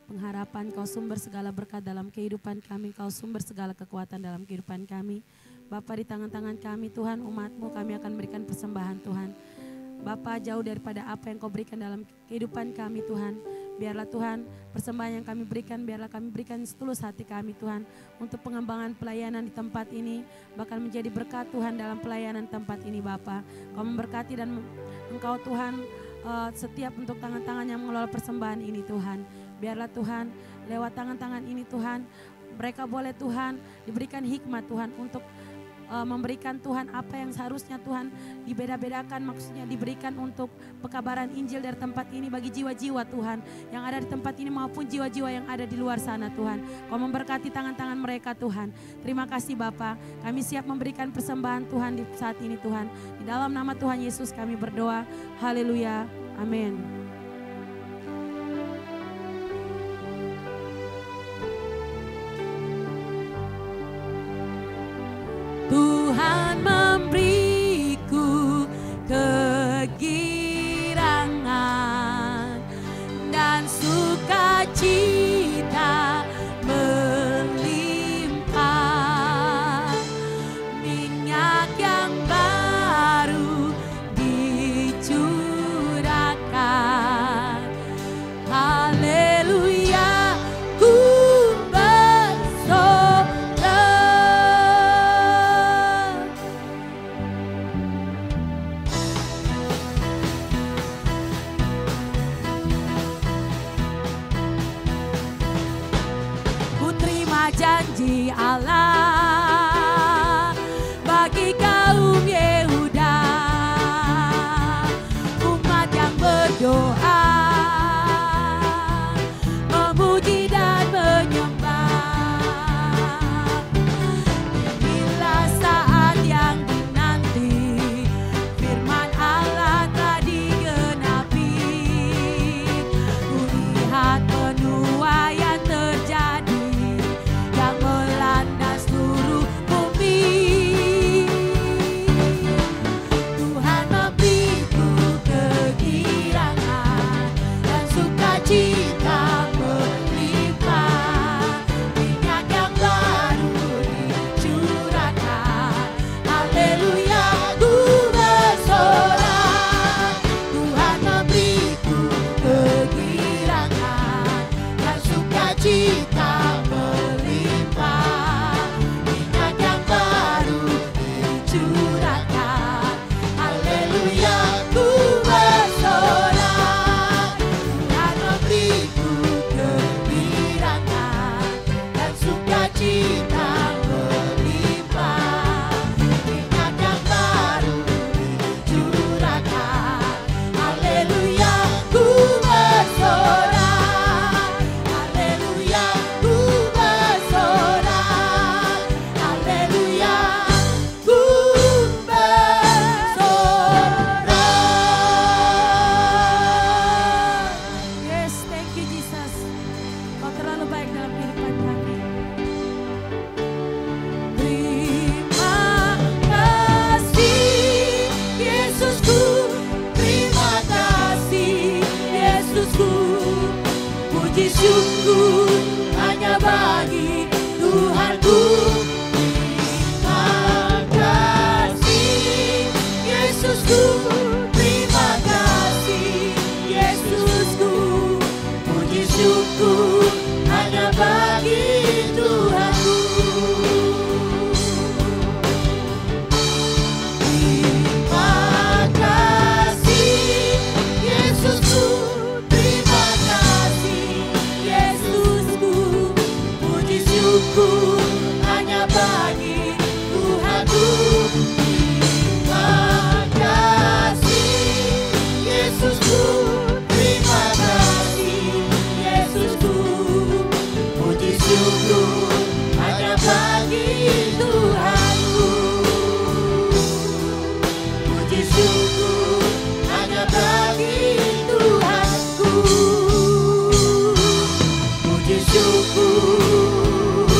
pengharapan, Engkau sumber segala berkat dalam kehidupan kami, Engkau sumber segala kekuatan dalam kehidupan kami. Bapa, di tangan-tangan kami Tuhan, umat-Mu kami akan berikan persembahan Tuhan. Bapa, jauh daripada apa yang Kau berikan dalam kehidupan kami Tuhan. Biarlah Tuhan persembahan yang kami berikan, biarlah kami berikan setulus hati kami Tuhan. Untuk pengembangan pelayanan di tempat ini, bahkan menjadi berkat Tuhan dalam pelayanan tempat ini Bapa. Kau memberkati dan Engkau Tuhan setiap untuk tangan-tangan yang mengelola persembahan ini Tuhan. Biarlah Tuhan lewat tangan-tangan ini Tuhan, mereka boleh Tuhan diberikan hikmat Tuhan untuk memberikan Tuhan apa yang seharusnya Tuhan dibeda-bedakan, maksudnya diberikan untuk pekabaran Injil dari tempat ini bagi jiwa-jiwa Tuhan yang ada di tempat ini maupun jiwa-jiwa yang ada di luar sana Tuhan. Kau memberkati tangan-tangan mereka Tuhan. Terima kasih Bapa, kami siap memberikan persembahan Tuhan di saat ini Tuhan. Di dalam nama Tuhan Yesus kami berdoa, haleluya, amin. Tuhan memberiku kegirangan dan sukacita melimpah, minyak yang baru dicurahkan. Haleluya, ku janji Allah bagi kaum Yehuda, umat yang berdoa, memuji dan menyembah. Inilah saat yang dinanti, firman Allah telah digenapi. Kulihat penuaian terjadi yang melanda seluruh bumi. Tuhan memberiku kegirangan dan sukacita melimpah, minyak yang baru dicurahkan. Haleluya, ku bersorak. Tuhan memberiku kegirangan dan sukacita syukur hanya bagi Tuhanku. Terima kasih Yesusku, terima kasih Yesusku, puji syukur hanya bagi Tuhanku. Terima kasih Yesusku, terima kasih Yesusku, puji syukur hanya bagi Tuhanku. Terima kasih Yesusku, terima kasih Yesusku, puji syukur hanya bagi Tuhanku. Puji syukur hanya bagi Tuhanku. Puji syukur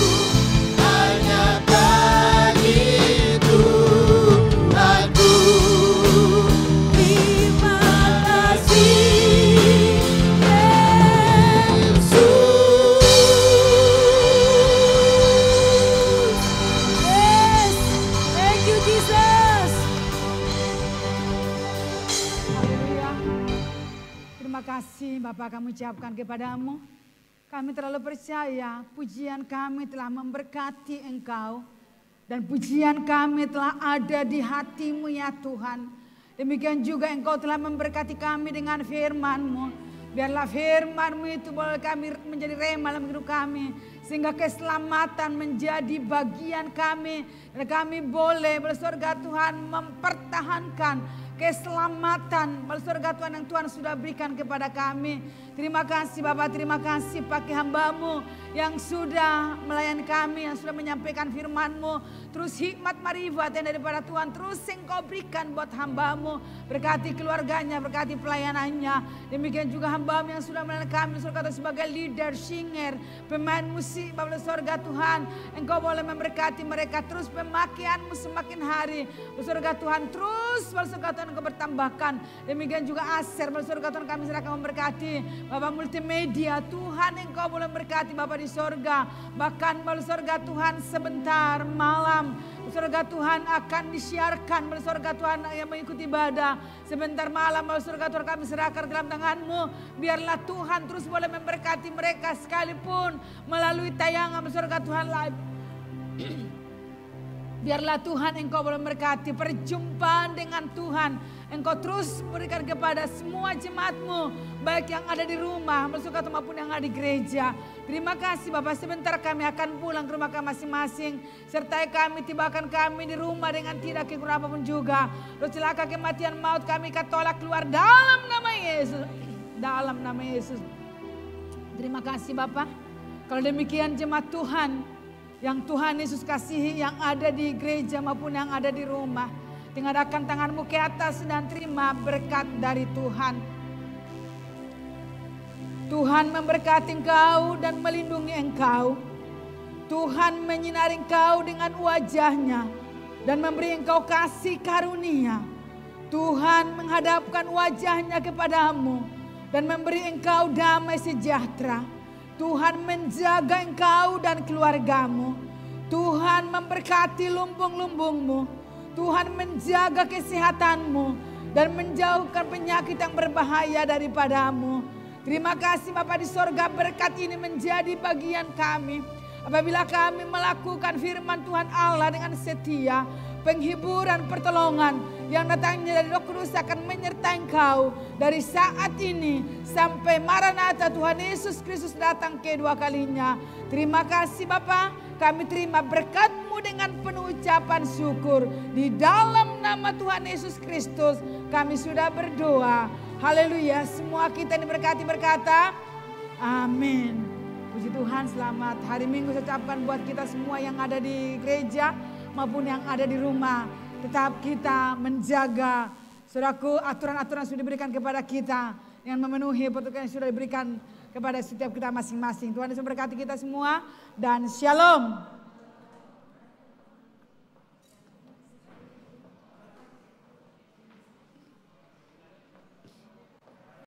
hanya bagi Tuhanku. Terima kasih Yesus. Yes, thank you Jesus. Haleluya. Terima kasih Bapak kami ucapkan kepadamu. Kami terlalu percaya pujian kami telah memberkati Engkau. Dan pujian kami telah ada di hatimu ya Tuhan. Demikian juga Engkau telah memberkati kami dengan firman-Mu. Biarlah firman-Mu itu boleh kami menjadi rema dalam hidup kami. Sehingga keselamatan menjadi bagian kami. Dan kami boleh bersurga Tuhan mempertahankan keselamatan bersurga Tuhan yang Tuhan sudah berikan kepada kami. Terima kasih Bapak, terima kasih pakai hamba-Mu yang sudah melayani kami, yang sudah menyampaikan firman-Mu. Terus hikmat marifat yang daripada Tuhan terus Engkau berikan buat hamba-Mu. Berkati keluarganya, berkati pelayanannya. Demikian juga hamba-Mu yang sudah melayani kami surga Tuhan sebagai leader, singer, pemain musik Bapak surga Tuhan. Engkau boleh memberkati mereka terus, pemakaian-Mu semakin hari surga Tuhan terus surga Tuhan Engkau bertambahkan. Demikian juga Aser surga Tuhan kami serahkan memberkati. Bapak multimedia Tuhan Engkau boleh berkati Bapak di sorga. Bahkan surga Tuhan sebentar malam surga Tuhan akan disiarkan surga Tuhan yang mengikuti ibadah. Sebentar malam surga Tuhan kami serahkan dalam tangan-Mu. Biarlah Tuhan terus boleh memberkati mereka sekalipun melalui tayangan surga Tuhan live. Biarlah Tuhan Engkau boleh memberkati perjumpaan dengan Tuhan. Engkau terus berikan kepada semua jemaat-Mu, baik yang ada di rumah maupun yang ada di gereja. Terima kasih Bapak, sebentar kami akan pulang ke rumah kami masing-masing. Sertai kami, tibakan kami di rumah dengan tidak kekurangan apapun juga. Roh celaka kematian maut kami tolak keluar dalam nama Yesus. Dalam nama Yesus. Terima kasih Bapak. Kalau demikian jemaat Tuhan, yang Tuhan Yesus kasihi yang ada di gereja maupun yang ada di rumah. Tinggalkan tanganmu ke atas dan terima berkat dari Tuhan. Tuhan memberkati engkau dan melindungi engkau. Tuhan menyinari engkau dengan wajah-Nya dan memberi engkau kasih karunia. Tuhan menghadapkan wajah-Nya kepadamu dan memberi engkau damai sejahtera. Tuhan menjaga engkau dan keluargamu. Tuhan memberkati lumbung-lumbungmu. Tuhan menjaga kesehatanmu dan menjauhkan penyakit yang berbahaya daripadamu. Terima kasih Bapa di sorga, berkat ini menjadi bagian kami. Apabila kami melakukan firman Tuhan Allah dengan setia, penghiburan, pertolongan yang datangnya dari Roh Kudus akan menyertai engkau dari saat ini sampai Maranatha Tuhan Yesus Kristus datang kedua kalinya. Terima kasih Bapa, kami terima berkat-Mu dengan penuh ucapan syukur. Di dalam nama Tuhan Yesus Kristus kami sudah berdoa. Haleluya, semua kita diberkati berkata amin. Puji Tuhan, selamat hari Minggu saya ucapkan buat kita semua yang ada di gereja maupun yang ada di rumah. Tetap kita menjaga, saudaraku, aturan-aturan sudah diberikan kepada kita yang memenuhi petunjuk yang sudah diberikan kepada setiap kita masing-masing. Tuhan Yesus memberkati kita semua dan shalom.